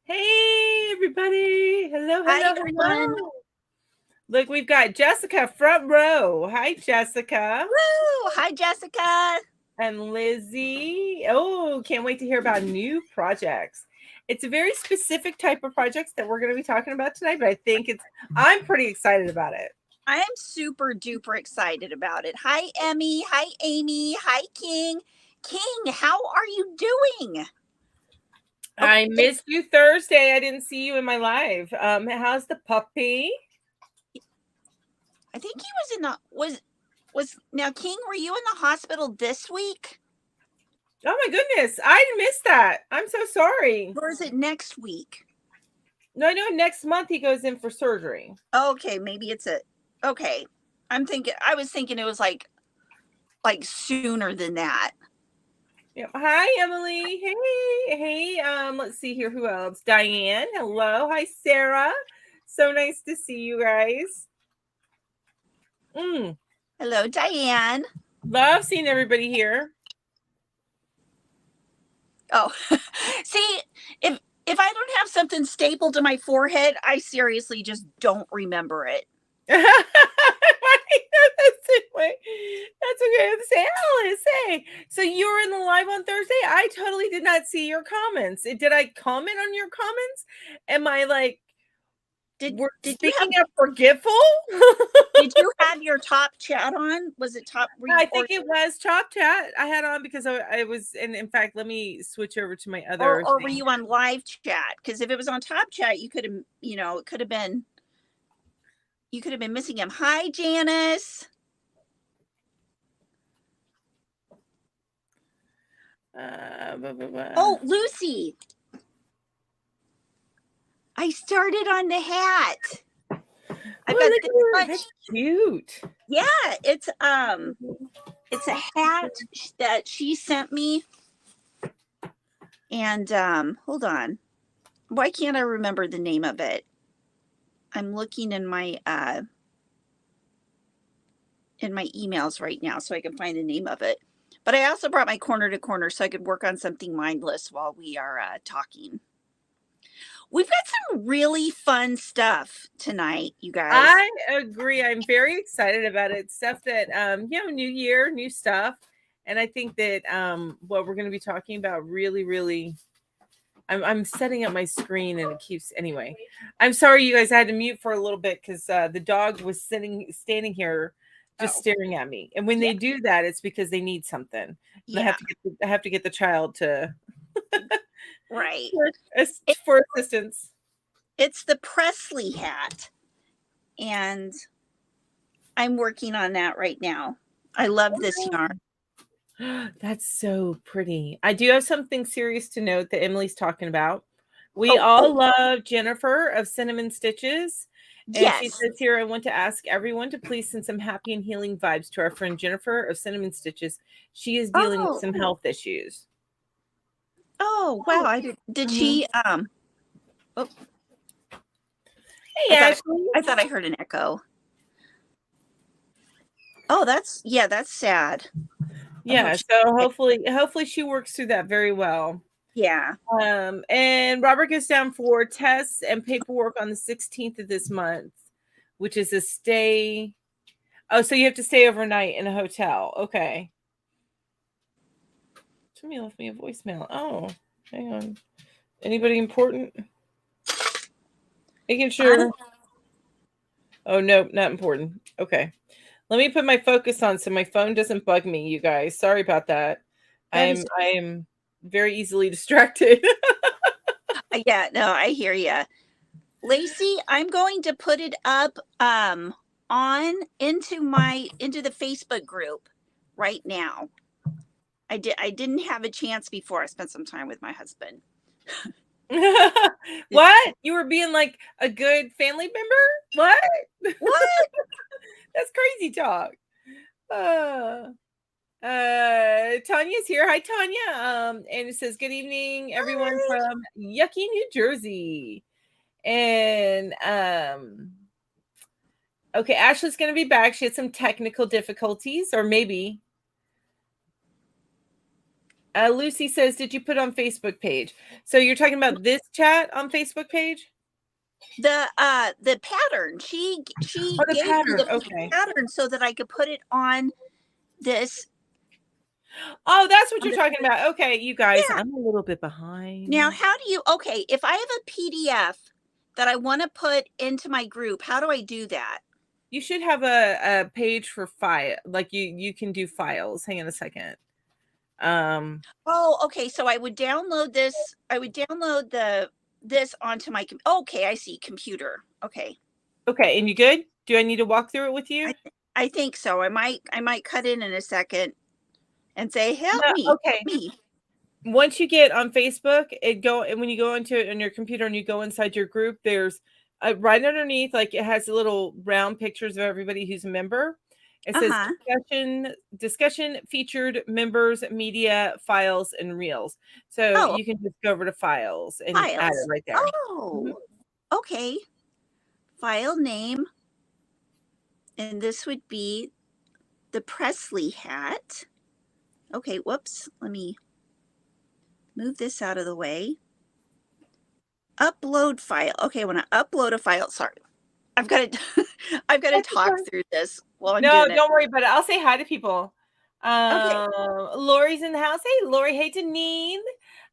Hey, everybody. Hello, Hi, hello, everyone. hello. Look, we've got Jessica front row. Hi, Jessica. Woo! Hi, Jessica. And Lizzie. Oh, can't wait to hear about new projects. It's a very specific type of projects that we're going to be talking about tonight, but I'm pretty excited about it. I am super duper excited about it. Hi, Emmy. Hi, Amy. Hi, King. King, how are you doing? I missed you Thursday. I didn't see you in my live. How's the puppy? I think he was in the was now King. Were you in the hospital this week? Oh my goodness, I missed that. I'm so sorry. Or is it next week? No, I know next month he goes in for surgery. Okay, maybe it's okay. I was thinking it was like sooner than that. Yeah. Hi, Emily. Let's see here. Who else? Diane. Hello. Hi, Sarah. So nice to see you guys. Hello, Diane. Love seeing everybody here. Oh, see, if I don't have something stapled to my forehead, I seriously just don't remember it. That's okay. Say, Alice, hey. So you were in the live on Thursday? I totally did not see your comments. Did I comment on your comments? Am I like, did you have forgetful? Did you have your top chat on? Was it top? I think it was top chat I had on because I was, and in fact, let me switch over to my other. Or were you on live chat? Because if it was on top chat, you could have, it could have been. You could have been missing him. Hi, Janice. Oh, Lucy. I started on the hat. I got this much. That's cute. Yeah, it's a hat that she sent me. And hold on. Why can't I remember the name of it? I'm looking in my emails right now so I can find the name of it. But I also brought my corner to corner so I could work on something mindless while we are talking. We've got some really fun stuff tonight, you guys. I agree. I'm very excited about it. Stuff that, new year, new stuff. And I think that what we're going to be talking about really, I'm setting up my screen and it keeps, anyway. I'm sorry, you guys, I had to mute for a little bit because the dog was standing here just staring at me. And when they do that, it's because they need something. Yeah. I have to get the child to... Right. For assistance. It's the Presley hat. And I'm working on that right now. I love this yarn. That's so pretty. I do have something serious to note that Emily's talking about. We all love Jennifer of Cinnamon Stitches. And she says here, I want to ask everyone to please send some happy and healing vibes to our friend Jennifer of Cinnamon Stitches. She is dealing with some health issues. Oh, wow. Did she Hey, Ashley. I thought I heard an echo. Oh, that's sad. Yeah, so hopefully she works through that very well. Yeah. And Robert goes down for tests and paperwork on the 16th of this month, which is a stay. Oh, so you have to stay overnight in a hotel. Okay. Somebody left me a voicemail. Oh, hang on. Anybody important? Making sure. Oh, no, not important. Okay. Let me put my focus on so my phone doesn't bug me, you guys. Sorry about that. I am very easily distracted. Yeah, no, I hear you. Lacey, I'm going to put it up on into the Facebook group right now. I didn't have a chance before. I spent some time with my husband. What? You were being like a good family member? What? That's crazy talk. Tanya's here. Hi, Tanya. And it says, good evening, everyone from Yucky, New Jersey. And okay, Ashley's gonna be back. She had some technical difficulties, or maybe. Lucy says, did you put on Facebook page? So you're talking about this chat on Facebook page? The pattern. She Oh, the gave me pattern. the Okay. pattern so that I could put it on this. Oh, that's what you're talking about. Okay, you guys, Yeah. I'm a little bit behind. Now, how do you, okay, if I have a PDF that I want to put into my group, how do I do that? You should have a page for file, like you can do files. Hang on a second. Oh, okay. So I would download this. I would download this onto my okay, I see, computer. Okay. Okay, and you good? Do I need to walk through it with you? I think so. I might cut in a second and say, help No, me. okay. Help me. Once you get on Facebook, and when you go into it on your computer and you go inside your group, there's right underneath, like it has little round pictures of everybody who's a member. It says discussion featured members, media, files, and reels. So you can just go over to files and add it right there. Oh, okay. File name. And this would be the Presley hat. Okay, whoops. Let me move this out of the way. Upload file. Okay, when I upload a file, sorry. I've got to talk through this while I'm doing it. No, don't worry about it. I'll say hi to people. Okay. Lori's in the house. Hey, Lori. Hey, Janine.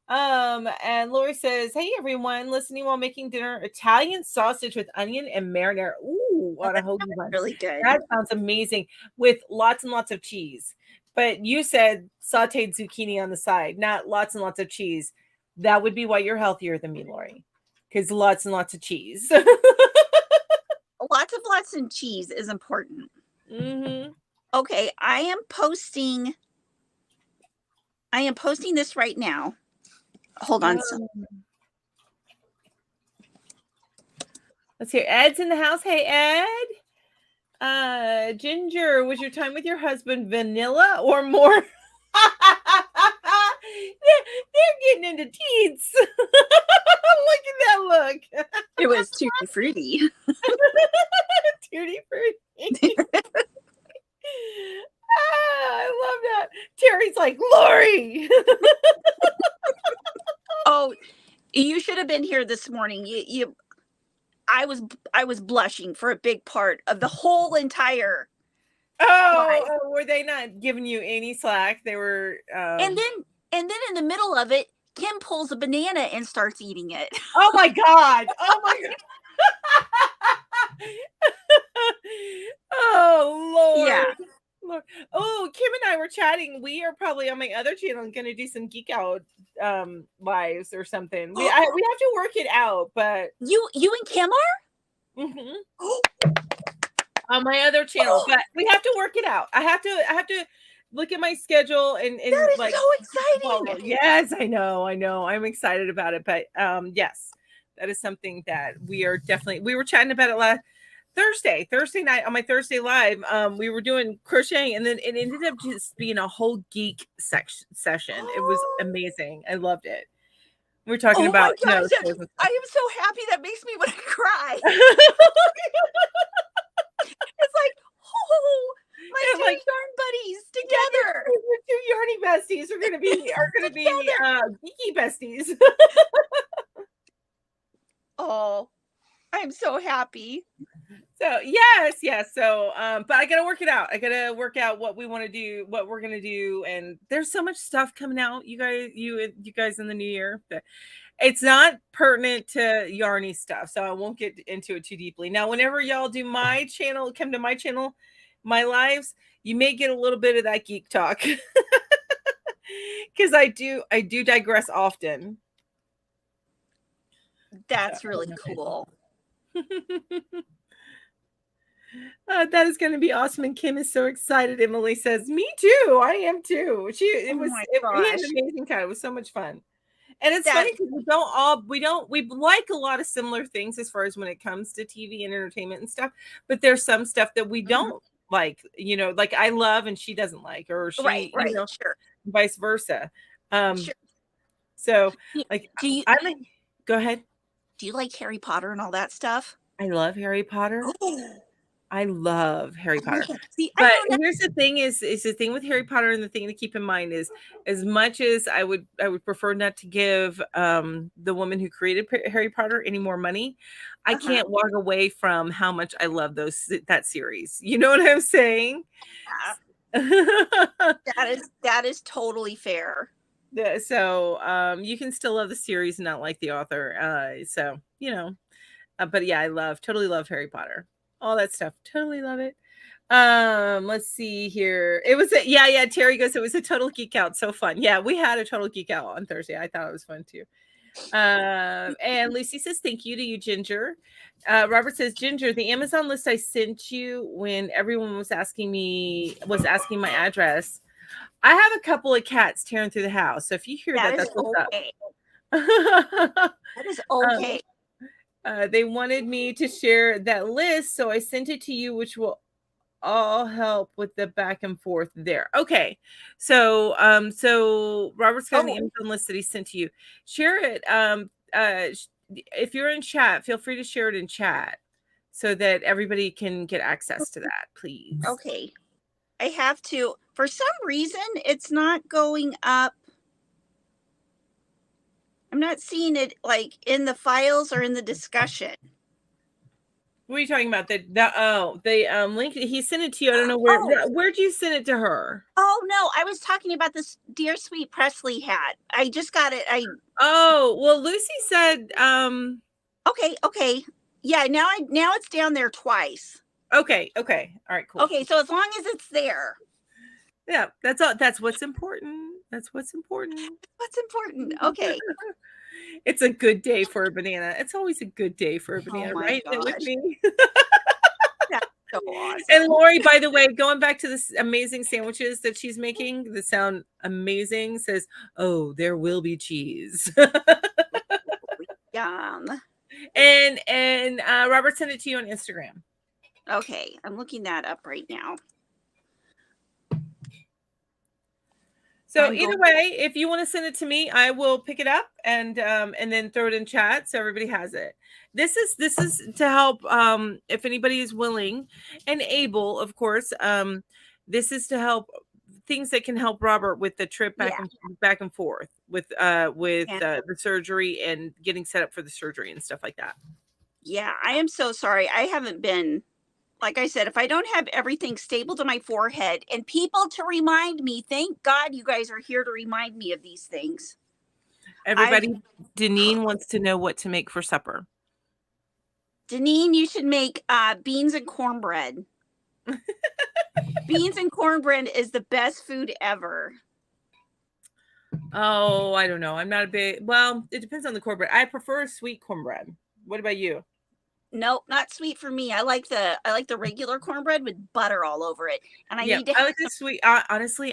And Lori says, hey, everyone, listening while making dinner, Italian sausage with onion and marinara. Ooh, on a hoagie bun. Really good. That sounds amazing with lots and lots of cheese. But you said sauteed zucchini on the side, not lots and lots of cheese. That would be why you're healthier than me, Lori, because lots and lots of cheese. Lots of cheese is important. Mm-hmm. Okay, I am posting this right now. Hold on. Let's hear. Ed's in the house. Hey, Ed. Ginger, was your time with your husband vanilla or more? They're getting into teens. Look at that look. It was tutti frutti. Tutti frutti. I love that. Terry's like, Lori. Oh, you should have been here this morning. I was blushing for a big part of the whole entire. Were they not giving you any slack? They were. And then in the middle of it, Kim pulls a banana and starts eating it. Oh my God! Oh my God! Oh Lord! Yeah. Lord. Oh, Kim and I were chatting. We are probably on my other channel going to do some geek out lives or something. We have to work it out, but you and Kim are on my other channel, but we have to work it out. I have to look at my schedule and that is like so exciting. Well, yes, I know. I'm excited about it, but yes, that is something that we were chatting about it last Thursday night on my Thursday live. We were doing crocheting, and then it ended up just being a whole geek session. It was amazing. I loved it. We're talking about. My gosh, I am so happy. That makes me want to cry. It's like, my two yarn buddies together. Yeah, two yarny besties are gonna be geeky besties. Oh, I'm so happy. So yes. So but I gotta work it out. I gotta work out what we want to do, what we're gonna do, and there's so much stuff coming out, you guys in the new year. But it's not pertinent to yarny stuff, so I won't get into it too deeply. Now, whenever y'all do my channel, come to my channel, my lives, you may get a little bit of that geek talk. Because I do digress often. That's really cool. That is going to be awesome, and Kim is so excited. Emily says, "Me too. I am too." We had an amazing time. It was so much fun, and it's funny because we like a lot of similar things as far as when it comes to TV and entertainment and stuff. But there's some stuff that we don't like. Like I love and she doesn't like, or she, sure, vice versa. Sure. So like, go ahead. Do you like Harry Potter and all that stuff? I love Harry Potter. I love Harry Potter. See, I But know here's the thing is the thing with Harry Potter, and the thing to keep in mind is, as much as I would prefer not to give the woman who created Harry Potter any more money, I can't walk away from how much I love that series. You know what I'm saying? that is totally fair. Yeah, so you can still love the series and not like the author. So, you know, but yeah, totally love Harry Potter. All that stuff. Totally love it. Let's see here. It was yeah, Terry goes, it was a total geek out. So fun. Yeah, we had a total geek out on Thursday. I thought it was fun too. And Lucy says, thank you to you, Ginger. Robert says, Ginger, the Amazon list I sent you when everyone was asking my address. I have a couple of cats tearing through the house. So if you hear that, that's what's okay. up. That is okay. They wanted me to share that list, so I sent it to you, which will all help with the back and forth there. Okay. So Robert's got an Amazon list that he sent to you. Share it. If you're in chat, feel free to share it in chat so that everybody can get access to that, please. Okay. I have to, for some reason, it's not going up. I'm not seeing it like in the files or in the discussion. What are you talking about? The link he sent it to you. I don't know where'd you send it to her? Oh no, I was talking about this Dear Sweet Presley hat. I just got it. Well, Lucy said Okay. Yeah, now it's down there twice. Okay. All right, cool. Okay, so as long as it's there. Yeah, that's all. That's what's important. What's important. Okay. It's a good day for a banana. It's always a good day for a banana, right? With me. That's so awesome. And Lori, by the way, going back to this amazing sandwiches that she's making that sound amazing, says, "Oh, there will be cheese." Yum. And Robert sent it to you on Instagram. Okay, I'm looking that up right now. So either way, if you want to send it to me, I will pick it up and then throw it in chat so everybody has it. This is to help if anybody is willing and able, of course. This is to help things that can help Robert with the trip back and forth with the surgery and getting set up for the surgery and stuff like that. Yeah, I am so sorry. I haven't been, like I said, if I don't have everything stable to my forehead and people to remind me, thank God you guys are here to remind me of these things. Everybody, Deneen wants to know what to make for supper. Deneen, you should make beans and cornbread. Beans and cornbread is the best food ever. Oh, I don't know. I'm not a big, well, it depends on the cornbread. I prefer sweet cornbread. What about you? Nope, not sweet for me. I like the regular cornbread with butter all over it. And I like the sweet. Honestly,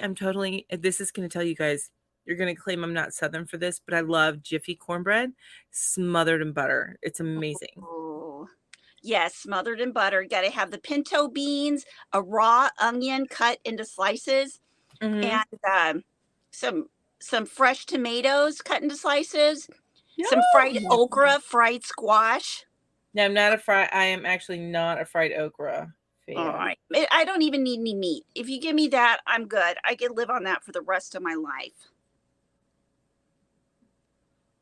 this is going to tell you guys, you're going to claim I'm not Southern for this, but I love Jiffy cornbread smothered in butter. It's amazing. Oh, yes, smothered in butter. You got to have the pinto beans, a raw onion cut into slices, and some fresh tomatoes cut into slices, some fried okra, fried squash. No, I am actually not a fried okra fan. All right. I don't even need any meat. If you give me that, I'm good. I can live on that for the rest of my life.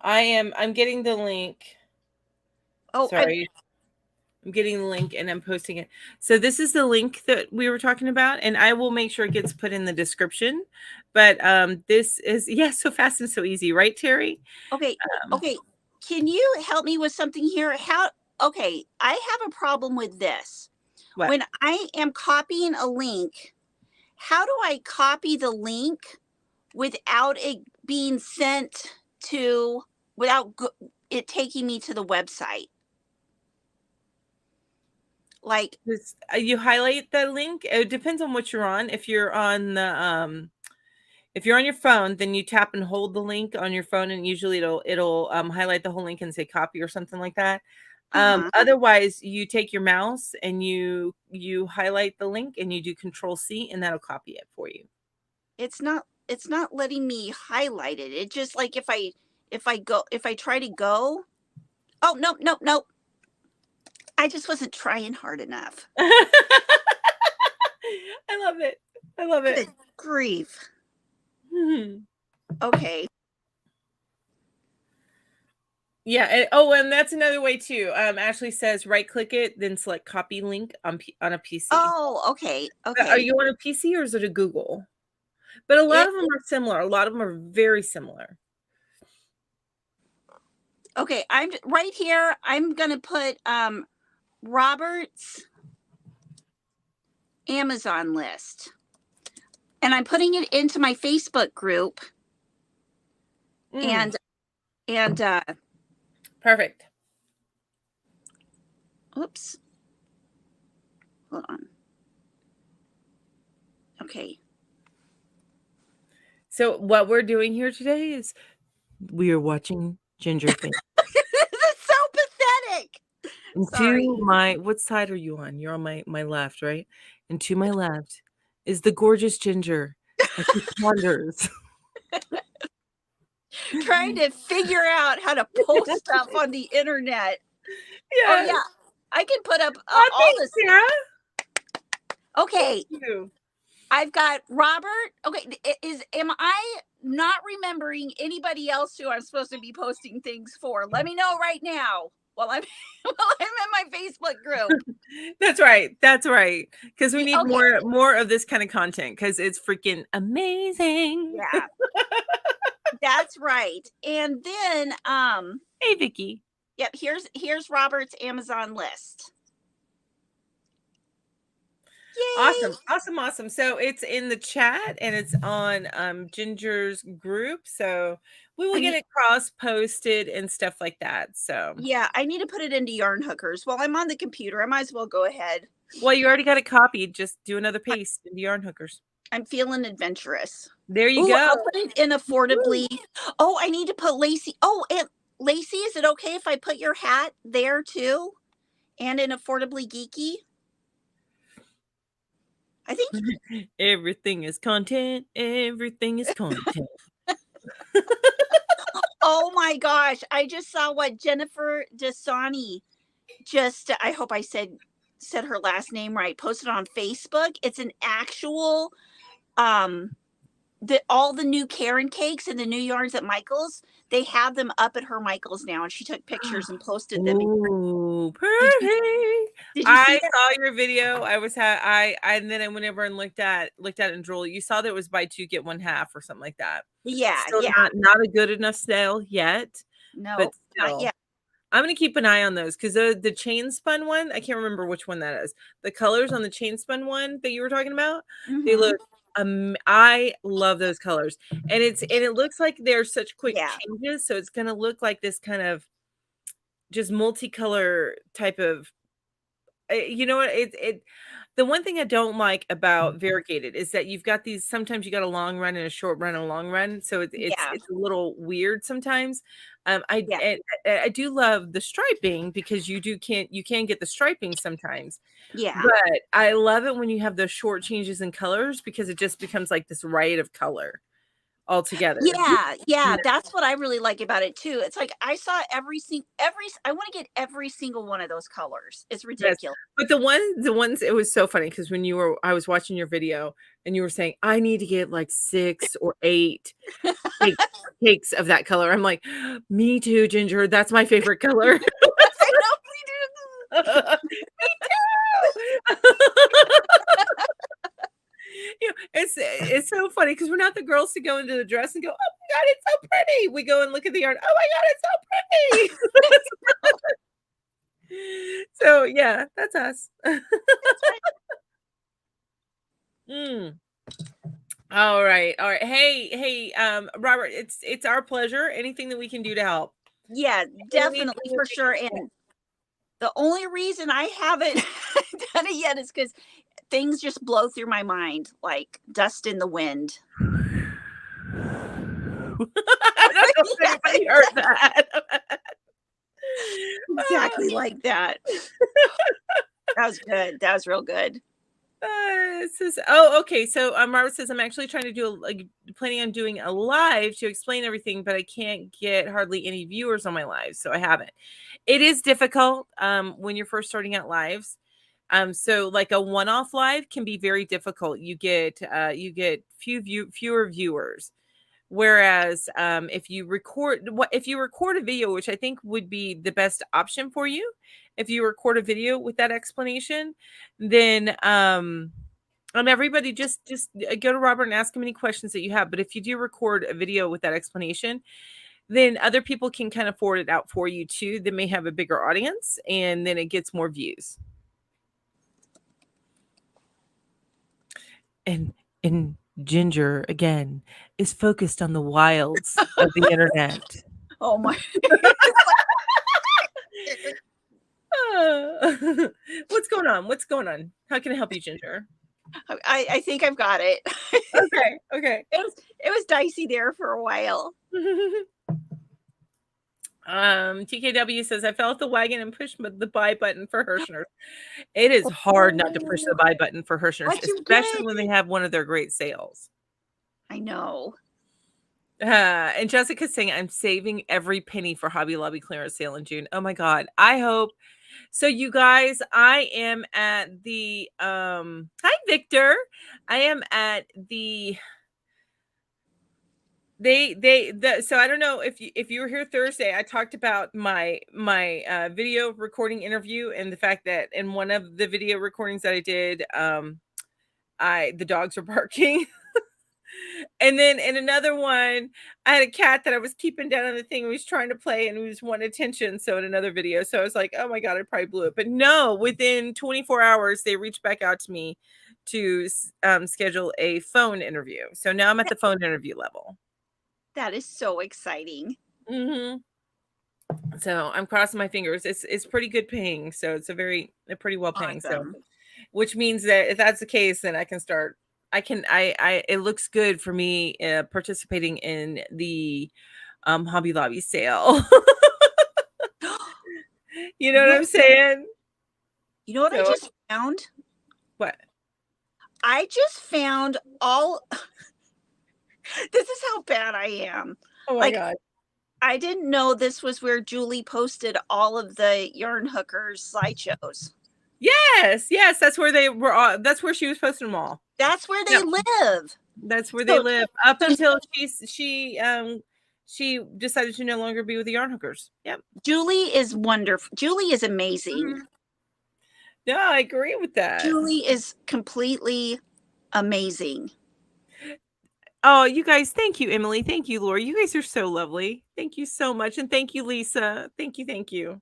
I'm getting the link. Oh, sorry. I'm getting the link and I'm posting it. So this is the link that we were talking about, and I will make sure it gets put in the description. But this is so fast and so easy, right, Terry? Okay. Okay. Can you help me with something here? Okay, I have a problem with this. What? When I am copying a link, how do I copy the link without it being sent without it taking me to the website? Like, you highlight the link. It depends on what you're on. If you're on if you're on your phone, then you tap and hold the link on your phone, and usually it'll highlight the whole link and say copy or something like that. Otherwise, you take your mouse and you highlight the link and you do Control-C, and that'll copy it for you. It's not letting me highlight it. It just, like, if I try to go. Oh, nope. I just wasn't trying hard enough. I love it. I love it. Good grief. Mhm. Okay. Yeah. And that's another way too. Ashley says right click it, then select copy link on a PC. Oh, okay. Are Okay. you on a PC or is it a Google? But a lot It- of them are similar. A lot of them are very similar. Okay, I'm right here. I'm gonna put Robert's Amazon list. And I'm putting it into my Facebook group. Mm, And perfect. oops. Hold on. Okay. So what we're doing here today is we are watching Ginger Thing. This is so pathetic. And Sorry. to my, what side are you on? You're on my left, right? And to my left is the gorgeous Ginger as she ponders. Trying to figure out how to post stuff on the internet. Oh Yes. yeah, I can put up Oh, all thanks, this. Sarah. Okay, Thank you. I've got Robert. Okay, am I not remembering anybody else who I'm supposed to be posting things for? Let me know right now while I'm in my Facebook group. That's right. That's right. Because we need Okay. more of this kind of content because it's freaking amazing. Yeah, that's right. And then Hey, Vicky. yep, here's Robert's Amazon list. Yay! Awesome. So it's in the chat and it's on Ginger's group. So we will get it cross posted and stuff like that. So Yeah, I need to put it into Yarn Hookers. While I'm on the computer, I might as well go ahead. well, you already got it copied. Just do another paste into Yarn Hookers. I'm feeling adventurous. There you Ooh, go. I'll put it in affordably. Oh, I need to put Lacey. Oh, and Lacey, is it okay if I put your hat there too? And in affordably geeky? I think Everything is content. Everything is content. oh my gosh. I just saw what Jennifer Dasani just I hope I said her last name right, posted on Facebook. It's an actual all the new Karen cakes and the new yarns at Michael's, they have them up at her Michael's now, and she took pictures and posted them. Ooh, pretty. Did you see I that? saw your video. I was and then I went over and looked at it and drooled. You saw that it was buy two get one half or something like that. Yeah, Still yeah. not a good enough sale yet. No, But not still, yet. I'm gonna keep an eye on those because the chain spun one, I can't remember which one that is. The colors on the chain spun one that you were talking about, they Mhm. look I love those colors. And it looks like they're such quick Yeah. changes. So it's gonna look like this kind of just multicolor type of you know what the one thing I don't like about variegated is that you've got these sometimes you got a long run and a short run and a long run, so Yeah. it's a little weird sometimes. I Yeah. and I do love the striping because you can get the striping sometimes. Yeah. But I love it when you have those short changes in colors because it just becomes like this riot of color altogether. Yeah, yeah, Yeah. that's what I really like about it too. It's like I saw every I want to get every single one of those colors. It's Yes. ridiculous. But the ones it was so funny because when I was watching your video and you were saying, I need to get like 6 or 8 cakes of that color. I'm like, me too, Ginger. That's my favorite color. I know we do. Me too. You know, it's so funny because we're not the girls to go into the dress and go, oh my god, it's so pretty. We go and look at the yarn. Oh my god, it's so pretty. So yeah, that's us. All right. Hey, Robert, it's our pleasure. Anything that we can do to help. Yeah, definitely for sure. And the only reason I haven't done it yet is because things just blow through my mind like dust in the wind. I don't know if anybody heard that. Exactly like that. That was good. That was real good. Okay. So Robert says I'm actually trying to planning on doing a live to explain everything, but I can't get hardly any viewers on my lives, so I haven't. It is difficult when you're first starting out lives. So like a one-off live can be very difficult. You get fewer viewers. Whereas if you record a video, which I think would be the best option for you, if you record a video with that explanation, then everybody just go to Robert and ask him any questions that you have. But if you do record a video with that explanation, then other people can kind of forward it out for you too. They may have a bigger audience, and then it gets more views. And Ginger again is focused on the wilds of the internet. Oh my. What's going on? What's going on? How can I help you, Ginger? I think I've got it. Okay. It was dicey there for a while. TKW says, I fell off the wagon and pushed the buy button for Hirschner's. It is hard not to push the buy button for Hirschner's, especially when they have one of their great sales. I know. And Jessica's saying, I'm saving every penny for Hobby Lobby clearance sale in June. Oh my God. I hope. So you guys, I am at the, hi, Victor. I am at the, so I don't know if you were here Thursday, I talked about my video recording interview and the fact that in one of the video recordings that I did, the dogs were barking. And then in another one, I had a cat that I was keeping down on the thing. He was trying to play and he was wanting attention. So in another video, so I was like, oh my God, I probably blew it. But no, within 24 hours, they reached back out to me to schedule a phone interview. So now I'm at the phone interview level. That is so exciting. Mm-hmm. So I'm crossing my fingers. It's pretty good paying. So it's pretty well paying. Awesome. So, which means that if that's the case, then I can start. It looks good for me participating in the Hobby Lobby sale. You know what I'm saying? You know what I just found? What? I just found all. This is how bad I am. Oh my God. I didn't know this was where Julie posted all of the yarn hookers slideshows. Yes, that's where they were. That's where she was posting them all. That's where they live. That's where they live up until she decided to no longer be with the yarn hookers. Yep. Julie is wonderful. Julie is amazing. Mm-hmm. Yeah, I agree with that. Julie is completely amazing. Oh, you guys, thank you, Emily. Thank you, Laura. You guys are so lovely. Thank you so much. And thank you, Lisa. Thank you.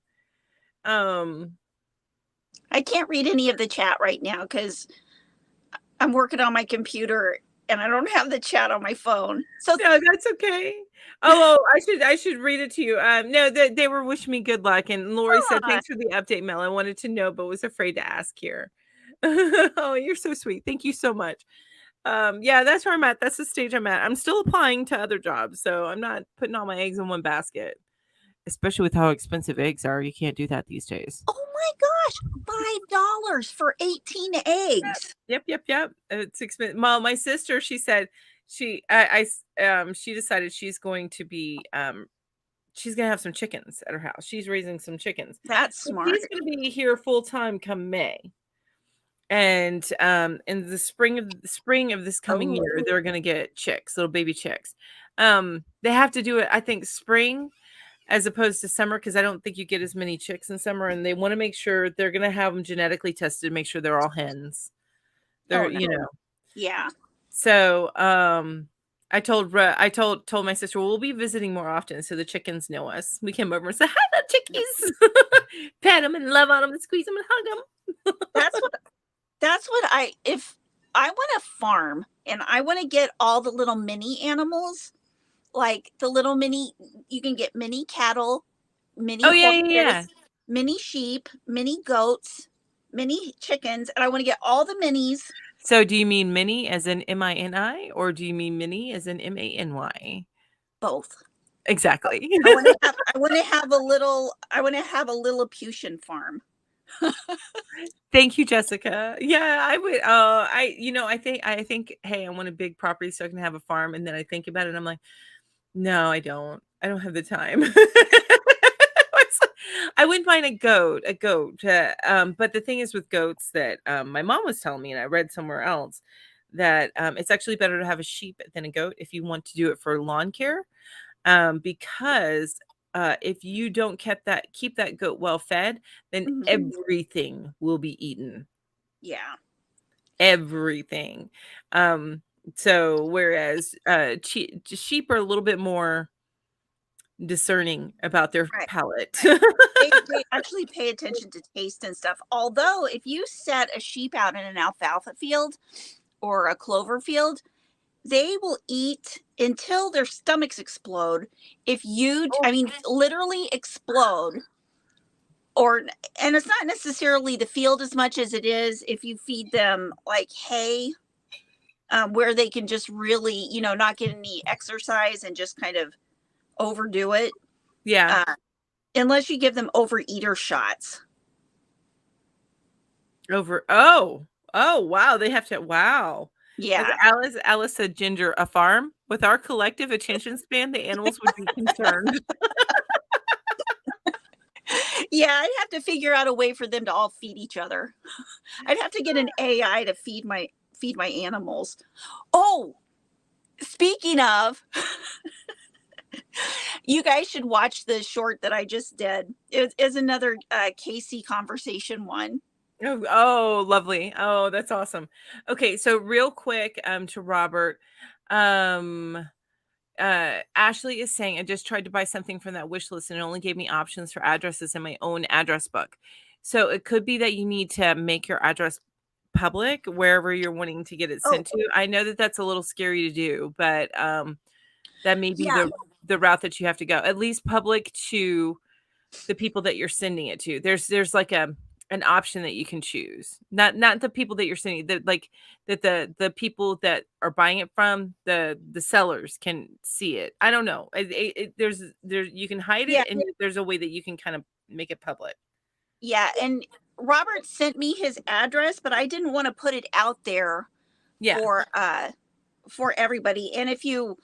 I can't read any of the chat right now because I'm working on my computer and I don't have the chat on my phone. So no, that's okay. Oh, I should read it to you. No, they were wishing me good luck. And Lori said, thanks for the update, Mel. I wanted to know, but was afraid to ask here. Oh, you're so sweet. Thank you so much. Yeah, that's where I'm at. That's the stage I'm at. I'm still applying to other jobs, so I'm not putting all my eggs in one basket. Especially with how expensive eggs are, you can't do that these days. Oh my gosh, $5 for 18 eggs. Yep. It's expensive. Well, my sister, she said she decided she's going to be she's gonna have some chickens at her house. She's raising some chickens. That's smart. She's gonna be here full time come May. And in the spring of this coming year, they're gonna get chicks, little baby chicks. They have to do it, I think, spring as opposed to summer, because I don't think you get as many chicks in summer, and they want to make sure they're gonna have them genetically tested to make sure they're all hens. They're you know. Yeah. So I told my sister, well, we'll be visiting more often, so the chickens know us. We came over and said, hi, little chickies. Pet them and love on them and squeeze them and hug them. That's what if I want to farm and I want to get all the little mini animals, like the little mini, you can get mini cattle, mini horses, mini sheep, mini goats, mini chickens, and I want to get all the minis. So do you mean mini as in MINI, or do you mean mini as in MANY? Both. Exactly. I want to have a Lilliputian farm. Thank you, Jessica. Yeah, I would. I think. Hey, I want a big property so I can have a farm, and then I think about it, and I'm like, no, I don't. I don't have the time. I wouldn't mind a goat. But the thing is with goats that my mom was telling me, and I read somewhere else that it's actually better to have a sheep than a goat if you want to do it for lawn care, because if you don't keep that goat well fed, then Mhm. everything will be eaten. Yeah. Everything. Um, so whereas sheep are a little bit more discerning about their Right. palate. Right. They actually pay attention to taste and stuff. Although, if you set a sheep out in an alfalfa field or a clover field, they will eat until their stomachs explode. If you, Oh, I mean, literally explode. Or, and it's not necessarily the field as much as it is if you feed them like hay, where they can just really, not get any exercise and just kind of overdo it. yeah. Uh, unless you give them overeater shots. Oh, wow, they have to wow. As Yeah. Alice said, "Ginger, a farm? With our collective attention span, the animals would be concerned." Yeah, I'd have to figure out a way for them to all feed each other. I'd have to get an AI to feed my animals. Oh, speaking of, you guys should watch the short that I just did. It is another Casey conversation one. Oh, lovely. Oh, that's awesome. Okay, so real quick, to Robert, um, Ashley is saying, "I just tried to buy something from that wish list and it only gave me options for addresses in my own address book." So it could be that you need to make your address public wherever you're wanting to get it Oh, sent to. I know that that's a little scary to do, but that may be yeah, the route that you have to go. At least public to the people that you're sending it to. There's like an option that you can choose. Not the people that you're sending, that like that the people that are buying it from, the sellers can see it. I don't know. There's you can hide yeah, it, and there's a way that you can kind of make it public. yeah. And Robert sent me his address, but I didn't want to put it out there Yeah, for everybody. And if you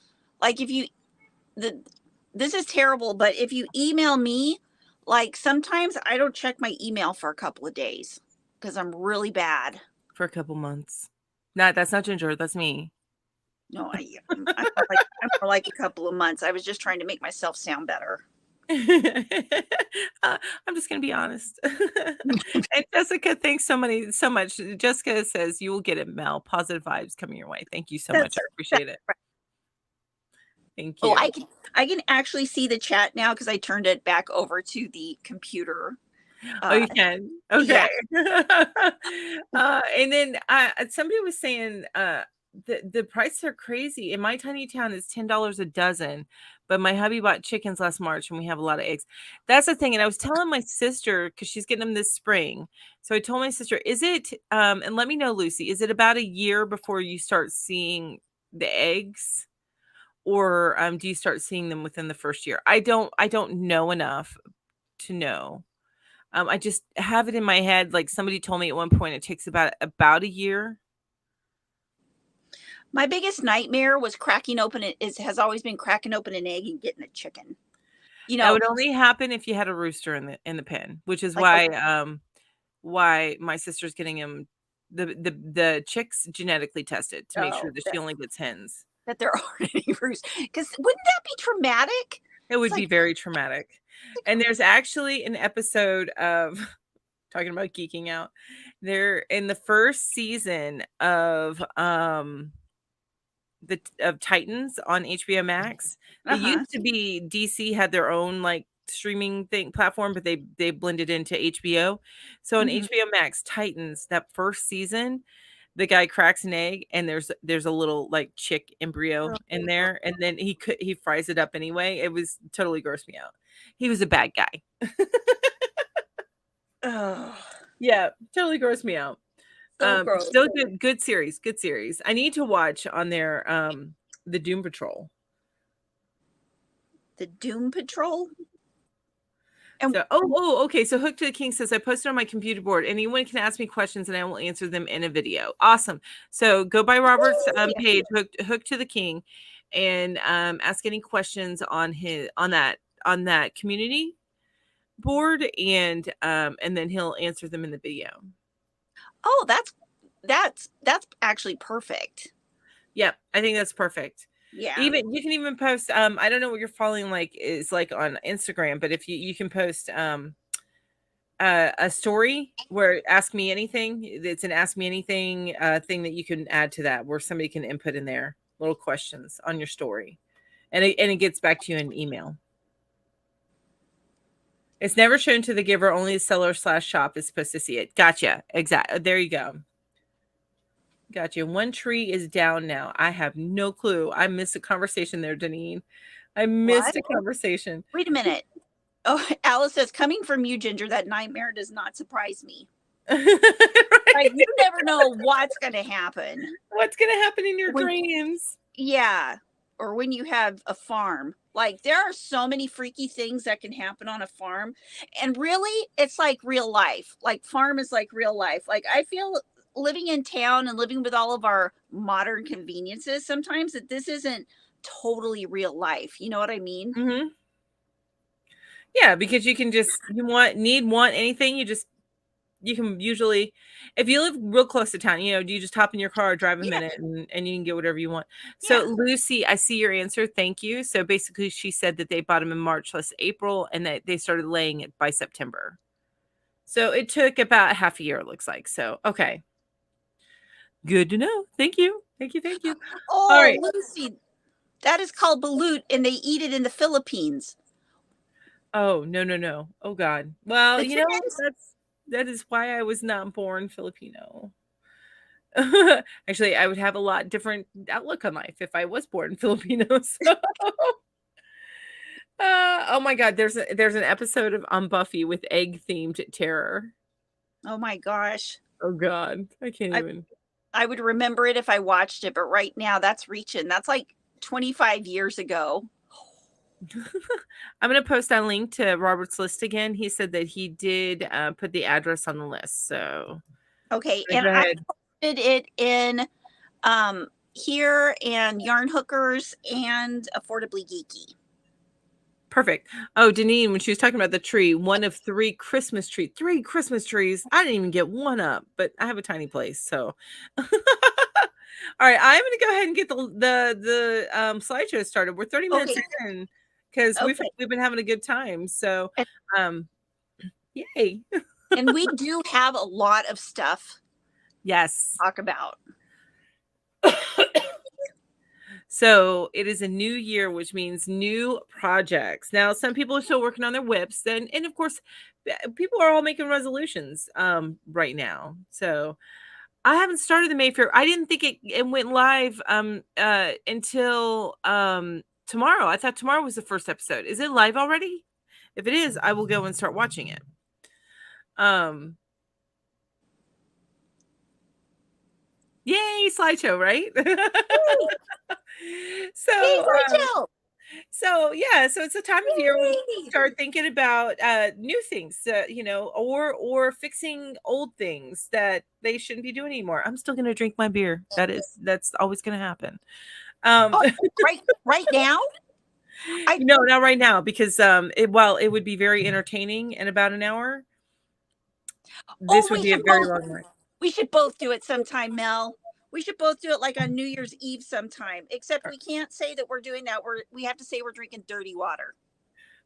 the this is terrible, but if you email me, like sometimes I don't check my email for a couple of days because I'm really bad. for a couple months. Not That's not Ginger, that's me. No, I'm more like a couple of months. I was just trying to make myself sound better. I'm just gonna be honest. And Jessica, thanks so much. Jessica says you will get it, Mel. Positive vibes coming your way. Thank you so much. I That's appreciate it. right. Thank Oh, you. I can actually see the chat now because I turned it back over to the computer. Oh, Uh, you can. yeah. Okay. And then somebody was saying the prices are crazy. In my tiny town, it's $10 a dozen. But my hubby bought chickens last March, and we have a lot of eggs. That's the thing. And I was telling my sister because she's getting them this spring. So I told my sister, is it? And let me know, Lucy. Is it about a year before you start seeing the eggs, or do you start seeing them within the first year? I don't know enough to know. I just have it in my head, like somebody told me at one point it takes about a year. My biggest nightmare was cracking open it is has always been cracking open an egg and getting a chicken. You That know, would only happen if you had a rooster in the pen, which is like a why my sister's getting him the chicks genetically tested to make sure oh, that she only gets hens. that there aren't any roosts. Because wouldn't that be traumatic? It It's would be like, very traumatic. And there's actually an episode of talking about geeking out. They're in the first season of Titans on HBO Max. It uh-huh. used to be DC had their own like streaming thing platform, but they blended into HBO. So on Hmm. HBO Max, Titans, that first season, the guy cracks an egg and there's a little like chick embryo in there, and then he fries it up anyway. It was totally grossed me out. He was a bad guy. Oh, Yeah, totally grossed me out. so gross. Still good series, good series. I need to watch on their the Doom Patrol. The Doom Patrol? And So, okay. So Hook to the King says, I posted on my computer board. Anyone can ask me questions and I will answer them in a video. Awesome. So go by Robert's page, Hook to the King, and ask any questions on that community board, and then he'll answer them in the video. oh, that's actually perfect. Yep, I think that's perfect. Yeah. Even you can even post. I don't know what your following is like on Instagram, but if you can post a story where ask me anything. It's an ask me anything thing that you can add to that, where somebody can input in there little questions on your story, and it gets back to you in email. It's never shown to the giver. Only the seller/shop is supposed to see it. Gotcha. Exactly. There you go. Gotcha. One tree is down now. I have no clue. I missed a conversation there, Deneen. I missed a conversation. Wait a minute. Oh, Alice says, coming from you, Ginger, that nightmare does not surprise me. Right? You never know what's going to happen. What's going to happen in your dreams? Yeah. Or when you have a farm. Like, there are so many freaky things that can happen on a farm. And really, it's like real life. Like, farm is like real life. Like, I feel living in town and living with all of our modern conveniences sometimes that this isn't totally real life. You know what I mean? Mm-hmm. Yeah, because you can just want anything, you can usually, if you live real close to town, you just hop in your car, drive a minute, and you can get whatever you want. So Lucy, I see your answer. Thank you. So basically she said that they bought them in March less April, and that they started laying it by September. So it took about half a year, it looks like. So okay. Good to know. Thank you. Oh, all right. Lucy, that is called balut, and they eat it in the Philippines. Oh, no. Oh, God. Well, that is why I was not born Filipino. Actually, I would have a lot different outlook on life if I was born Filipino. So. Oh my God, there's an episode on Buffy with egg-themed terror. Oh my gosh. Oh God, I can't even. I would remember it if I watched it, but right now that's reaching. That's like 25 years ago. I'm going to post that link to Robert's list again. He said that he did put the address on the list. So okay, and I posted it in here and Yarn Hookers and Affordably Geeky. Perfect. Oh, Deneen, when she was talking about the tree, one of three Christmas trees. I didn't even get one up, but I have a tiny place. So, all right, I'm going to go ahead and get the slideshow started. We're 30 minutes in because we've been having a good time. So, yay! And we do have a lot of stuff. Yes. To talk about. So it is a new year, which means new projects. Now, some people are still working on their whips, and of course, people are all making resolutions right now. So I haven't started the Mayfair. I didn't think it went live until tomorrow. I thought tomorrow was the first episode. Is it live already? If it is, I will go and start watching it. Yay, slideshow, right? So it's a time of year when we start thinking about new things, or fixing old things that they shouldn't be doing anymore. I'm still gonna drink my beer. That's always gonna happen. Right now? No, not right now, because it would be very entertaining in about an hour. This would be a very long night. We should both do it sometime, Mel. We should both do it like on New Year's Eve sometime. Except we can't say that we're doing that. We have to say we're drinking dirty water.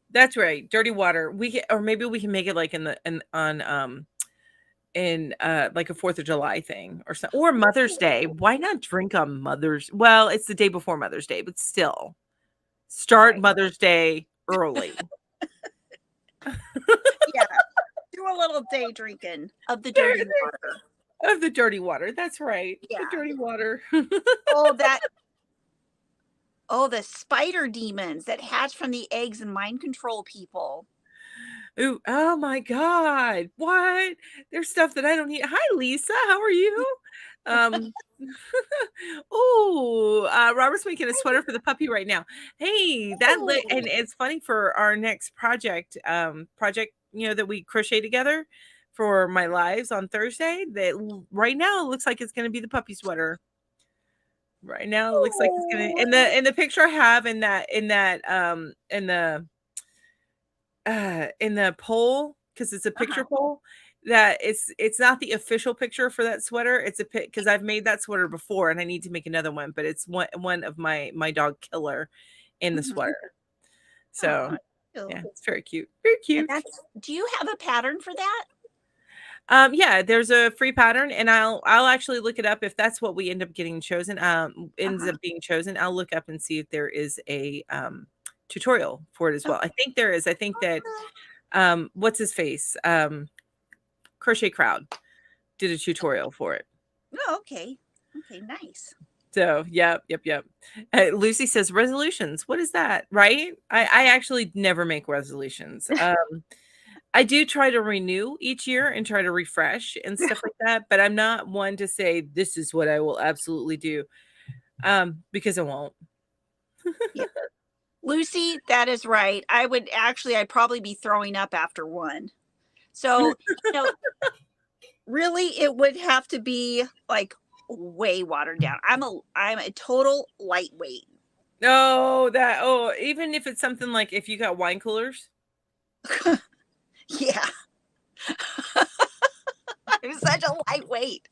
That's right, dirty water. Or maybe we can make it like like a 4th of July thing or Mother's Day. Why not drink on Mother's? Well, it's the day before Mother's Day, but still, start Mother's Day early. Yeah, do a little day drinking of the dirty water. Of the dirty water. That's right. Yeah. The dirty water. The spider demons that hatch from the eggs and mind control people. Ooh, oh my God. What? There's stuff that I don't need. Hi, Lisa. How are you? Um, oh, Robert's making a sweater for the puppy right now. Hey, and it's funny for our next project, that we crochet together for my lives on Thursday. That right now it looks like it's going to be the puppy sweater. Right now it looks like it's gonna in the picture I have in the poll, because it's a picture poll, that it's not the official picture for that sweater. It's a pic because I've made that sweater before and I need to make another one, but it's one of my dog Killer in the sweater. So yeah, it's very cute. Very cute. Do you have a pattern for that? Yeah, there's a free pattern, and I'll actually look it up if that's what we end up getting chosen. Ends up being chosen. I'll look up and see if there is a tutorial for it as well. I think there is. I think that what's his face? Crochet Crowd did a tutorial for it. Oh, okay. Okay, nice. So, yep. Lucy says resolutions. What is that? Right? I actually never make resolutions. I do try to renew each year and try to refresh and stuff like that, but I'm not one to say this is what I will absolutely do, because I won't. Yeah. Lucy, that is right. I'd probably be throwing up after one. So, really, it would have to be like way watered down. I'm a total lightweight. Even if it's something like if you got wine coolers. Yeah. I'm such a lightweight.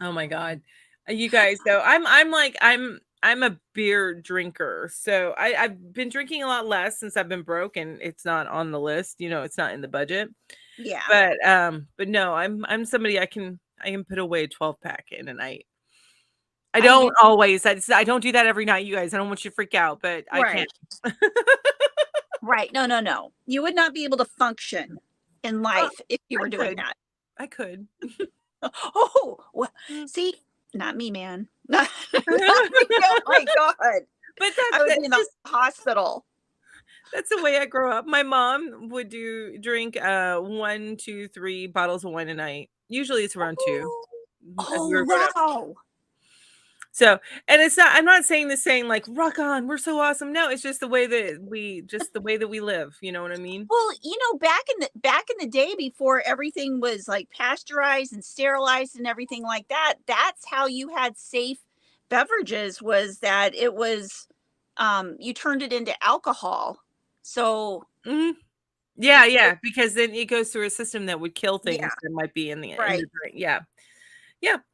Oh my God. You guys, though, I'm a beer drinker. So I've been drinking a lot less since I've been broke, and it's not on the list, it's not in the budget. Yeah. But no, I'm somebody I can put away a 12-pack in a night. I don't always. I don't do that every night, you guys. I don't want you to freak out, but I can't. Right. No. You would not be able to function in life if you were doing that. I could. Oh, well, see, not me, man. Not me. Oh my God. But I was in the hospital. That's the way I grew up. My mom would drink 1, 2, 3 bottles of wine a night. Usually it's around 2. Oh, wow. So, and I'm not saying like rock on, we're so awesome. No, it's just the way that we live. You know what I mean? Well, back in the day, before everything was like pasteurized and sterilized and everything like that, that's how you had safe beverages, was that it was you turned it into alcohol. So yeah, because then it goes through a system that would kill things that might be in the drink. Yeah.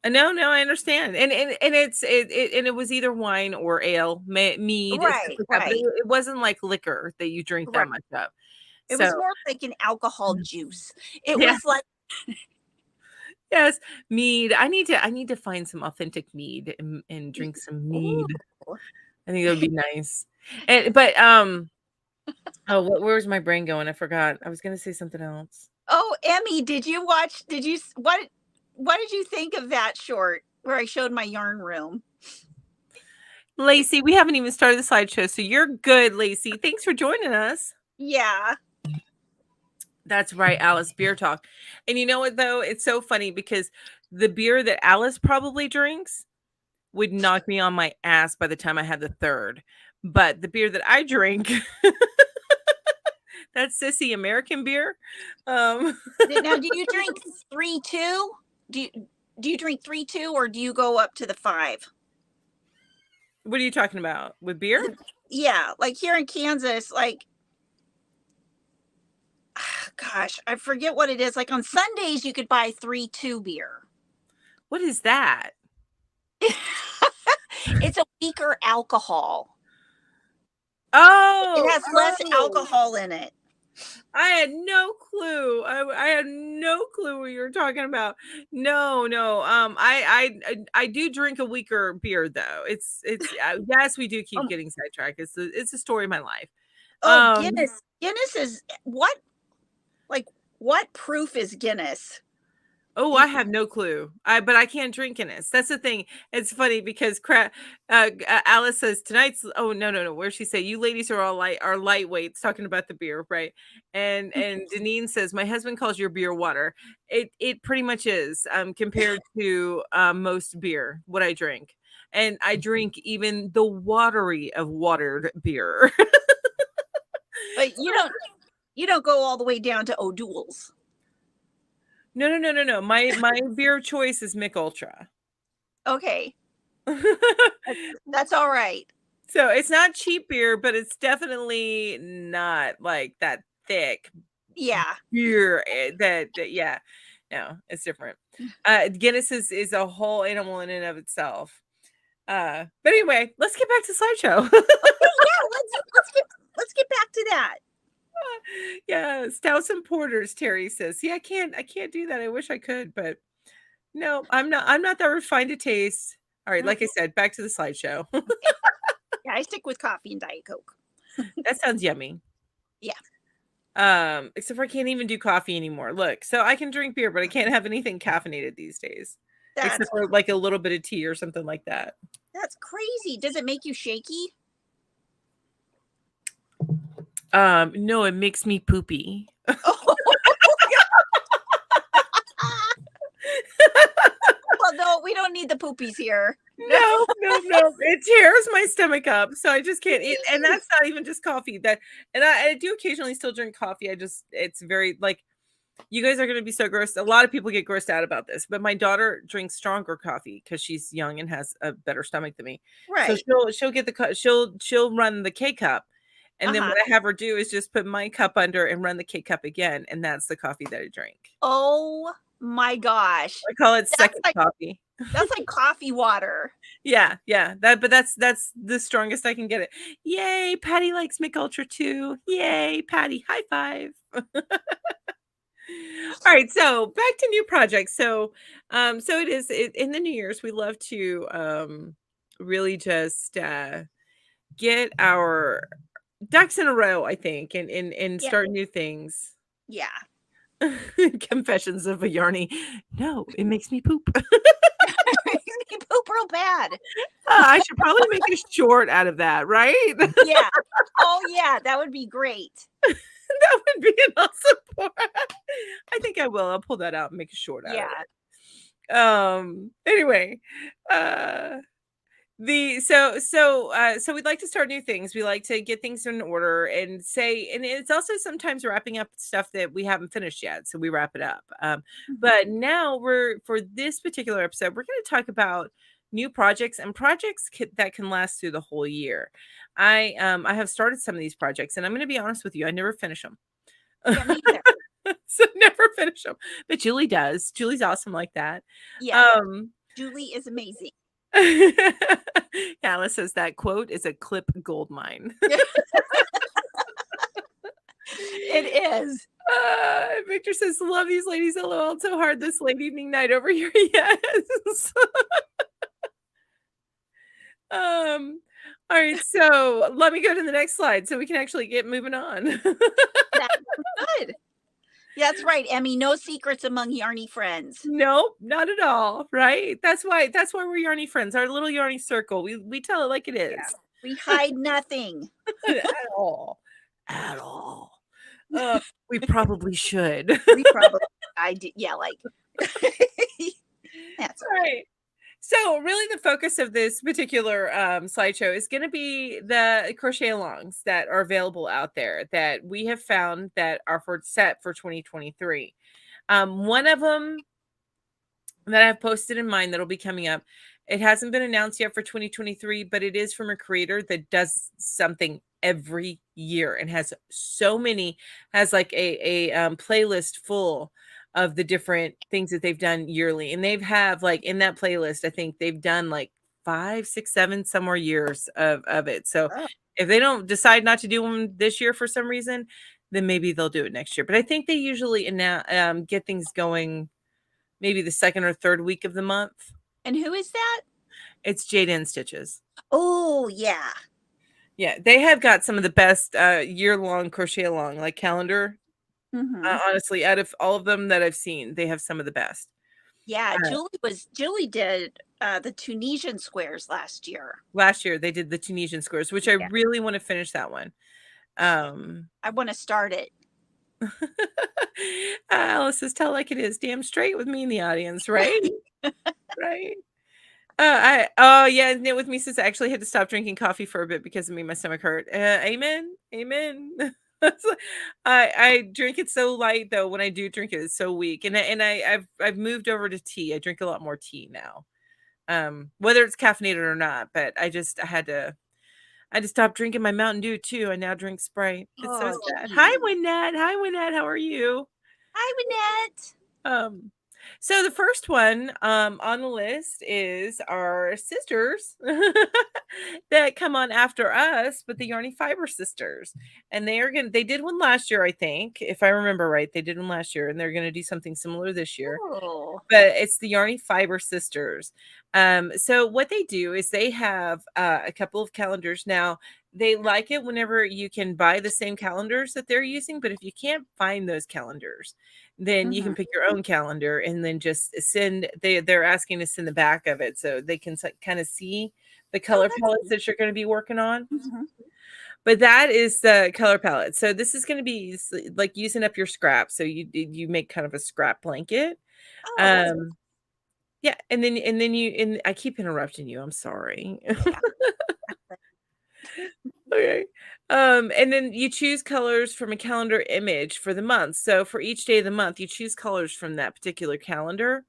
No, I understand. And it was either wine or ale, mead. Right. It wasn't like liquor that you drink that much of. It was more like an alcohol juice. It was like yes, mead. I need to find some authentic mead and drink some mead. Ooh. I think that would be nice. Where's my brain going? I forgot. I was going to say something else. Oh, Emmy, what did you think of that short where I showed my yarn room? Lacey, we haven't even started the slideshow, so you're good, Lacey. Thanks for joining us. Yeah. That's right, Alice, beer talk. And you know what, though? It's so funny because the beer that Alice probably drinks would knock me on my ass by the time I had the third. But the beer that I drink, that's sissy American beer. Now, do you drink 3-2? Do you drink 3-2, or do you go up to the 5? What are you talking about with beer? Yeah, like here in Kansas, like, gosh, I forget what it is. Like on Sundays, you could buy 3-2 beer. What is that? It's a weaker alcohol. Oh, it has less alcohol in it. I had no clue. I had no clue what you were talking about. No. I do drink a weaker beer though. It's yes, we do keep getting sidetracked. It's a story of my life. Oh, Guinness is what? Like, what proof is Guinness? Oh, I have no clue. But I can't drink Guinness. That's the thing. It's funny because Alice says tonight's. Oh no. Where she say you ladies are all lightweights talking about the beer, right? And Deneen says my husband calls your beer water. It pretty much is compared to most beer what I drink, and I drink even the watery of watered beer. But you don't go all the way down to O'Doul's. No. My beer choice is Mick Ultra. Okay. That's all right. So it's not cheap beer, but it's definitely not like that thick Yeah. beer. Yeah, no, it's different. Guinness is a whole animal in and of itself. But anyway, let's get back to slideshow. Yeah, let's get back to that. Yeah, stouts and porters. Terry says, "Yeah, I can't do that. I wish I could, but no, I'm not that refined to taste." All right, like I said, back to the slideshow. Yeah, I stick with coffee and Diet Coke. That sounds yummy. Yeah. Except for I can't even do coffee anymore. Look, so I can drink beer, but I can't have anything caffeinated these days. Except for like a little bit of tea or something like that. That's crazy. Does it make you shaky? No, it makes me poopy. Oh. Well, no, we don't need the poopies here. No. It tears my stomach up, so I just can't eat. And that's not even just coffee. I do occasionally still drink coffee. It's very like you guys are going to be so gross. A lot of people get grossed out about this, but my daughter drinks stronger coffee because she's young and has a better stomach than me. Right. So she'll get she'll run the K cup, and then what I have her do is just put my cup under and run the K cup again, and that's the coffee that I drink. Oh my gosh! I call it second coffee. That's like coffee water. Yeah. That's the strongest I can get it. Yay! Patty likes Mick Ultra too. Yay, Patty! High five. All right, so back to new projects. So it is in the New Year's. We love to really just get our ducks in a row, I think, and start new things. Yeah. Confessions of a Yarny. No, it makes me poop. You poop real bad. I should probably make a short out of that, right? Yeah. Oh yeah, that would be great. That would be an awesome part. I think I will. I'll pull that out and make a short out of it. Anyway, so we'd like to start new things. We like to get things in order and it's also sometimes wrapping up stuff that we haven't finished yet, so we wrap it up. But now for this particular episode, we're going to talk about new projects and projects that can last through the whole year. I have started some of these projects, and I'm going to be honest with you, I never finish them. Yeah, me either. So never finish them, but Julie does. Julie's awesome like that. Yeah. Julie is amazing. Alice says that quote is a clip gold mine. It is. Victor says, love these ladies. LOL. So hard this late evening night over here. Yes. All right, so let me go to the next slide so we can actually get moving on. That's good. Yeah, that's right, Emmy. No secrets among Yarny friends. Nope, not at all. Right? That's why we're Yarny friends. Our little Yarny circle. We tell it like it is. Yeah. We hide nothing At all. We probably should. We probably. I did. Yeah, like. That's all right. So really the focus of this particular slideshow is going to be the crochet-alongs that are available out there that we have found that are set for 2023. One of them that I've posted in mine that'll be coming up, it hasn't been announced yet for 2023, but it is from a creator that does something every year and has like a playlist full of the different things that they've done yearly. And they've have like in that playlist, I think they've done like 5, 6, 7 some more years of it. So if they don't decide not to do them this year for some reason, then maybe they'll do it next year. But I think they usually get things going maybe the second or third week of the month. And who is that? It's Jada Stitches. Oh, yeah. Yeah, they have got some of the best year-long crochet-along like calendar. Mm-hmm. Honestly, out of all of them that I've seen, they have some of the best. Yeah, Julie did the Tunisian squares last year. Last year they did the Tunisian squares, which I Yeah. really want to finish that one. I want to start it. Alice says, "Tell like it is, damn straight with me in the audience, right?" Right. Oh yeah, Knit with me says I actually had to stop drinking coffee for a bit because it made my stomach hurt. Amen, amen. I drink it so light though. When I do drink it, it's so weak, and I've moved over to tea. I drink a lot more tea now, whether it's caffeinated or not. But I had to stop drinking my Mountain Dew too. I now drink Sprite. It's so Oh, sad. geez. Hi, Wynette. Hi, Wynette. How are you? Hi, Wynette. Um, so the first one on the list is our sisters that come on after us, but the Yarny Fiber sisters. And they did one last year, I think, if I remember right. They did one last year, and they're gonna do something similar this year. Oh. But it's the Yarny Fiber sisters. So what they do is they have a couple of calendars. Now, they like it whenever you can buy the same calendars that they're using, but if you can't find those calendars, then you can pick your own calendar and then just send. They're asking to send the back of it so they can kind of see the color palettes that you're going to be working on. But that is the color palette. So this is going to be like using up your scrap. So you make kind of a scrap blanket. Yeah, and then I keep interrupting you. I'm sorry. Okay. And then you choose colors from a calendar image for the month. So for each day of the month, you choose colors from that particular calendar.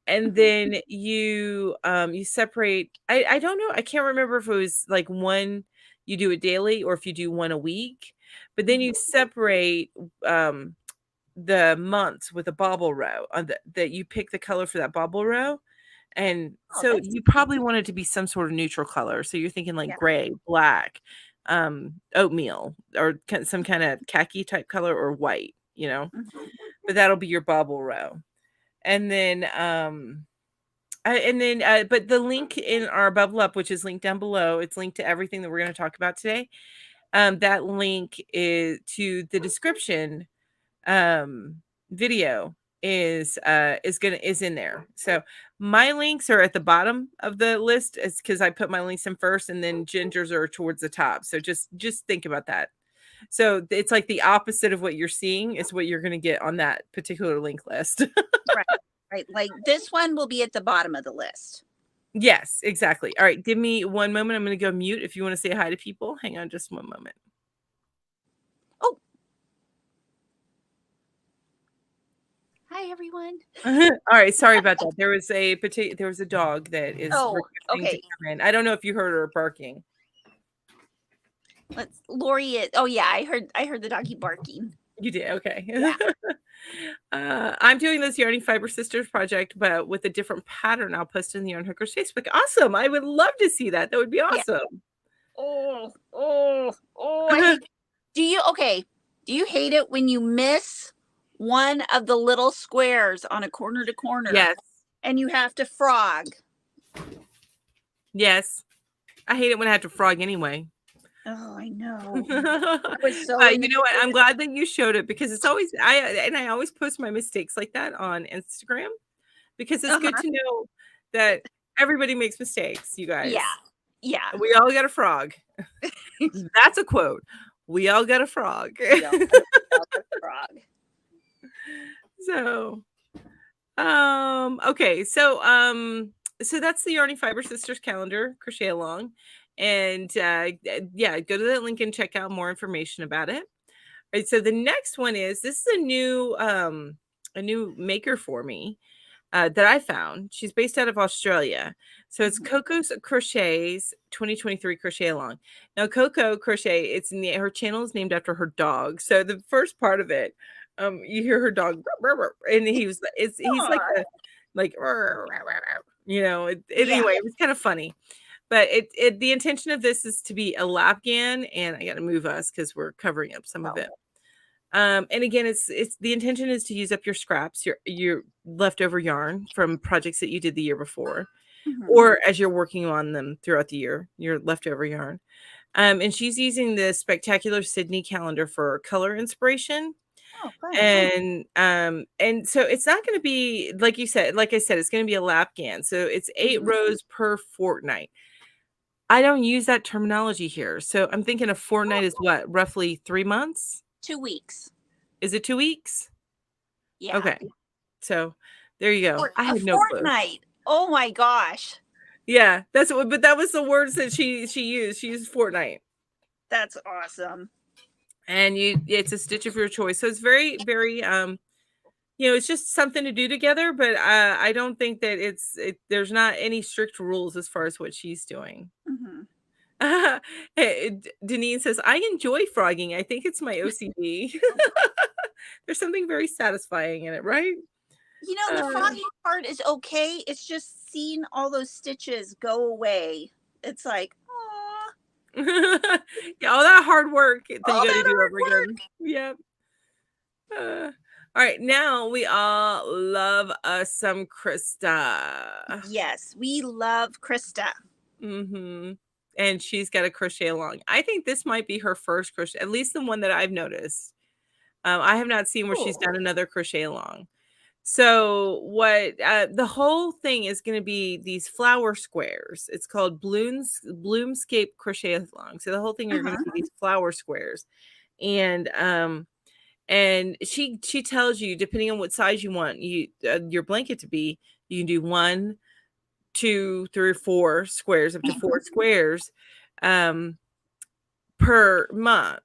And then you separate. I don't know. I can't remember if it was like one you do it daily or if you do one a week. But then you separate the months with a bobble row on that you pick the color for that bobble row. And so you probably want it to be some sort of neutral color. So you're thinking like gray, black, oatmeal, or some kind of khaki type color, or white, but that'll be your bobble row. And then but the link in our bubble up, which is linked down below, it's linked to everything that we're going to talk about today. That link is to the description video is in there. So my links are at the bottom of the list, is because I put my links in first, and then Ginger's are towards the top. So just think about that. So it's like the opposite of what you're seeing is what you're going to get on that particular link list. Right. Like this one will be at the bottom of the list. Yes, exactly. All right, give me one moment. I'm going to go mute if you want to say hi to people. Hang on just one moment. Oh. Hi, everyone. All right, sorry about that. There was a dog that is okay. to come in. I don't know if you heard her barking. Lori. Oh yeah, I heard the doggy barking. You did, okay. Yeah. I'm doing this Yarny Fiber Sisters project, but with a different pattern. I'll post it in the Yarn Hookers Facebook. Awesome! I would love to see that. That would be awesome. Yeah. Do you hate it when you miss one of the little squares on a corner to corner? Yes. And you have to frog. Yes. I hate it when I have to frog anyway. Oh, I know. I was so you know what? I'm glad that you showed it, because it's always I always post my mistakes like that on Instagram, because it's good to know that everybody makes mistakes, you guys. Yeah. We all got a frog. That's a quote. We all got a frog. So, okay. So that's the Yarny Fiber Sisters calendar, Crochet-along. And yeah, go to that link and check out more information about it. All right, so the next one this is a new maker for me that I found. She's based out of Australia. So it's Coco's Crochet's 2023 Crochet-along. Now Coco Crochet, her channel is named after her dog. So the first part of it, you hear her dog, and he's like anyway, it was kind of funny. But the intention of this is to be a lapgan, and I got to move us because we're covering up some of it. And again, it's the intention is to use up your scraps, your leftover yarn from projects that you did the year before, or as you're working on them throughout the year, your leftover yarn. And she's using the Spectacular Sydney calendar for color inspiration. Oh, fun. And so it's not going to be like you said, like I said, it's going to be a lapgan. So it's 8 rows per fortnight. I don't use that terminology here. So I'm thinking a fortnight is what, roughly 3 months? 2 weeks. Is it 2 weeks? Yeah. Okay. So there you go. I A had no clue. fortnight. Oh my gosh. Yeah, that's what, but that was the words that she used. She used fortnight. That's awesome. And it's a stitch of your choice. So it's very, very it's just something to do together, but I don't think that there's not any strict rules as far as what she's doing. Denise says, I enjoy frogging. I think it's my OCD. There's something very satisfying in it, right? You know, the frogging part is okay. It's just seeing all those stitches go away. It's like, aw. Yeah, all that hard work that you got to do over again. Yep. All right, now we all love us some Krista. Yes, we love Krista. And she's got a crochet along. I think this might be her first crochet, at least the one that I've noticed. I have not seen where she's done another crochet along. So what the whole thing is going to be these flower squares. It's called Bloomscape crochet along. So the whole thing are going to be these flower squares. And she tells you, depending on what size you want your blanket to be, you can do 1, 2, 3, 4 squares, up to 4 squares per month,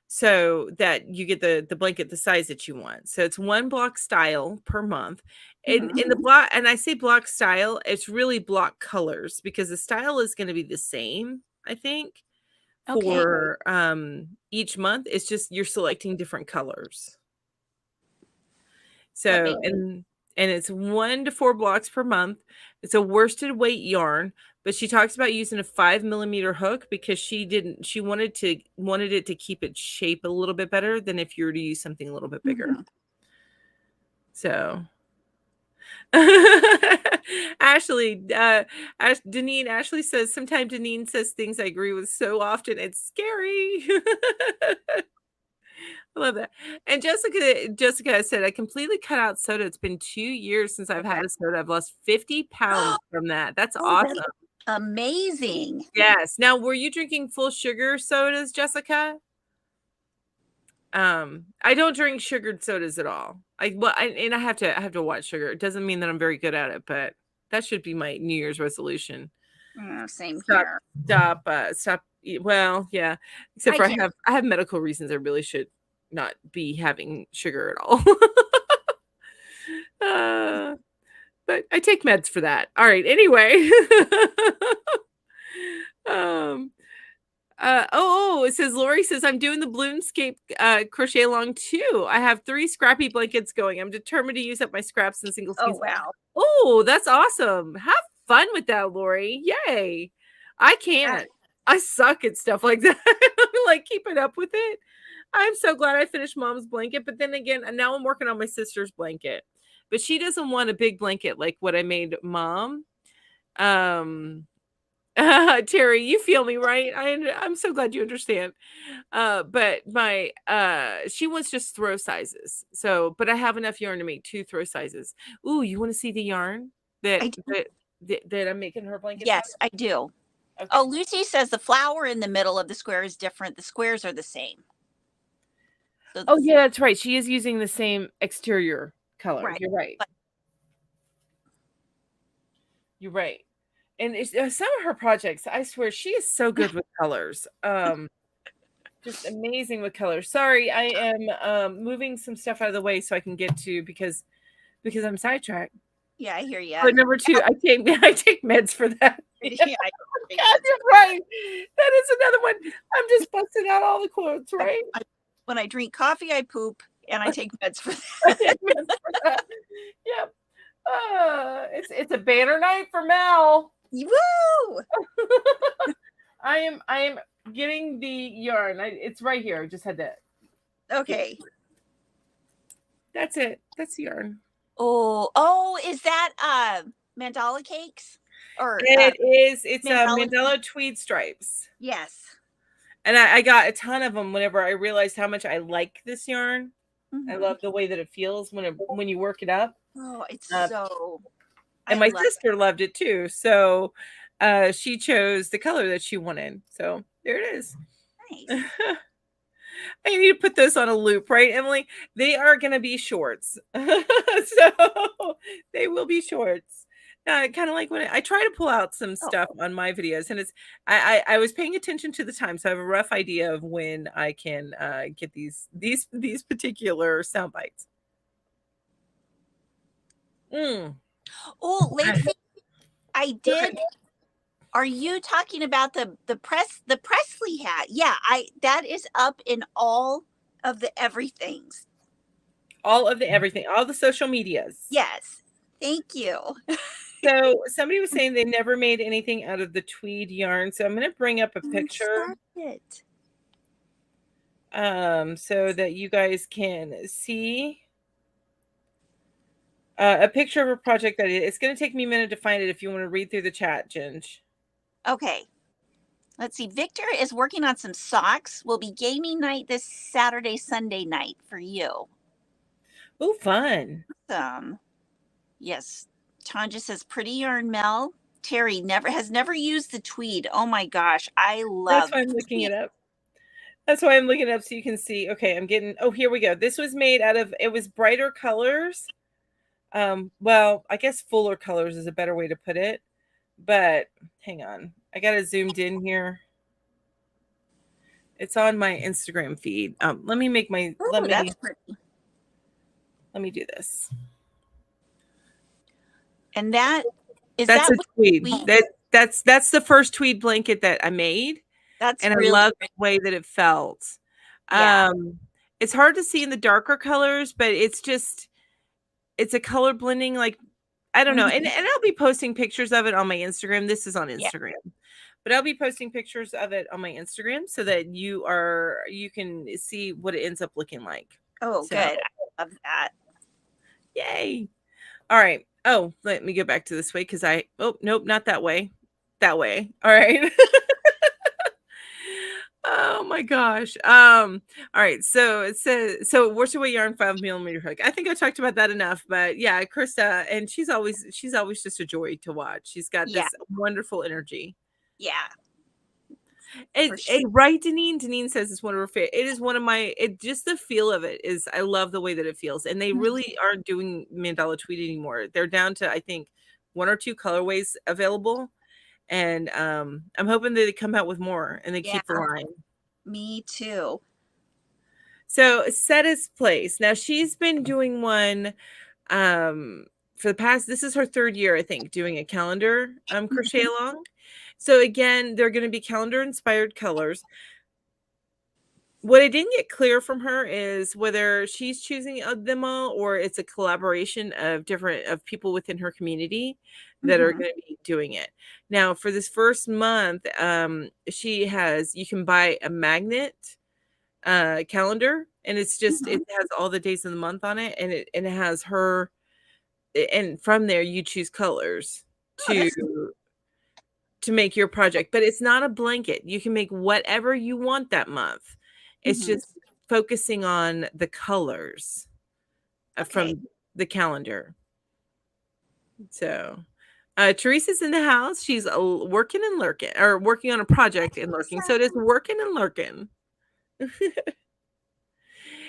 so that you get the blanket the size that you want. So it's 1 block style per month. And in the block, and I say block style, it's really block colors, because the style is going to be the same, I think, for each month. It's just you're selecting different colors. So and it's 1 to 4 blocks per month. It's a worsted weight yarn, but she talks about using a 5mm hook because she wanted it to keep its shape a little bit better than if you were to use something a little bit bigger. So Ashley says, sometimes Deneen says things I agree with so often it's scary. I love that. And Jessica said, I completely cut out soda. It's been 2 years since I've had a soda. I've lost 50 pounds from that. That's awesome. That's amazing. Yes. Now, were you drinking full sugar sodas, Jessica? I don't drink sugared sodas at all. I have to watch sugar. It doesn't mean that I'm very good at it, but that should be my New Year's resolution. Same here. Stop. Well, yeah. Except for I have medical reasons. I really should not be having sugar at all. But I take meds for that. All right. Anyway. It says Lori says, I'm doing the Bloomscape crochet along too. I have 3 scrappy blankets going. I'm determined to use up my scraps and single skeins. Oh, wow. Oh, that's awesome. Have fun with that, Lori. Yay. I can't. I suck at stuff like that. Like keeping up with it. I'm so glad I finished Mom's blanket, but then again, now I'm working on my sister's blanket. But she doesn't want a big blanket like what I made Mom. Terry, you feel me, right? I'm so glad you understand. But she wants just throw sizes. So, but I have enough yarn to make 2 throw sizes. Ooh, you want to see the yarn that I'm making her blanket? Yes, I do. Okay. Oh, Lucy says the flower in the middle of the square is different. The squares are the same. So yeah, that's right. She is using the same exterior color. Right. You're right. You're right. And it's, some of her projects, I swear, she is so good with colors. Just amazing with colors. Sorry, I am moving some stuff out of the way so I can get to because I'm sidetracked. Yeah, I hear you. But number 2, I take meds for that. Yeah, God, you're right. That is another one. I'm just busting out all the quotes, right? When I drink coffee, I poop, and I take meds for that. Yep. It's a banner night for Mel. Woo! I am getting the yarn. It's right here. I just had that. Okay. That's it. That's the yarn. Oh, is that mandala cakes? Or it is. It's mandala tweed stripes. Yes. And I got a ton of them whenever I realized how much I like this yarn. I love the way that it feels when you work it up. Oh, it's Uh, so. and my sister loved it too. So she chose the color that she wanted. So there it is. Nice. I need to put those on a loop, right, Emily? They are going to be shorts. So they will be shorts. Kind of like when I try to pull out some stuff on my videos, and it's I was paying attention to the time, so I have a rough idea of when I can get these particular sound bites. Oh, Lacey, I did. Okay. Are you talking about the Presley hat? Yeah, that is up in all of the everythings. All of the everything, all the social medias. Yes. Thank you. So somebody was saying they never made anything out of the tweed yarn. So I'm going to bring up a picture. So that you guys can see a picture of a project that it's going to take me a minute to find it if you want to read through the chat, Ginge. Okay. Let's see. Victor is working on some socks. Will be gaming night this Saturday, Sunday night for you. Oh, fun. Yes. Tanja says, pretty yarn, Mel. Terry has never used the tweed. Oh my gosh. I love That's why I'm looking it up. That's why I'm looking it up so you can see. Okay, I'm getting, oh, here we go. This was made out of, it was brighter colors. Well, I guess fuller colors is a better way to put it. But hang on. I got it zoomed in here. It's on my Instagram feed. Let me make my, that's pretty. Let me do this. And that's a tweed. That's the first tweed blanket that I made. And really, I love the way that it felt. Yeah. It's hard to see in the darker colors, but it's a color blending, like, I don't know. And I'll be posting pictures of it on my Instagram. This is on Instagram. Yeah. But I'll be posting pictures of it on my Instagram so that you can see what it ends up looking like. Oh, good. I love that. Yay. All right. Oh, let me go back to this way because nope, not that way. That way. All right. Oh my gosh. All right. So it says, wash away yarn 5mm hook. I think I talked about that enough, but yeah, Krista, and she's always just a joy to watch. She's got this wonderful energy. Yeah. Right, Deneen? Deneen says it's one of her favorite. It is one of my, just the feel of it is, I love the way that it feels. And they really aren't doing mandala tweed anymore. They're down to, I think, 1 or 2 colorways available. And I'm hoping that they come out with more and they keep the line. Me too. So Seta's Place. Now she's been doing one for the past, this is her 3rd year, I think, doing a calendar crochet along. So again, they're going to be calendar inspired colors. What I didn't get clear from her is whether she's choosing them all or it's a collaboration of people within her community that are going to be doing it. Now, for this first month, you can buy a magnet calendar, and it's just it has all the days of the month on it, and it has her, and from there you choose colors to make your project. But it's not a blanket. You can make whatever you want that month. It's just focusing on the colors from the calendar. So Teresa's in the house. She's working and lurking, or working on a project and lurking. So it is working and lurking.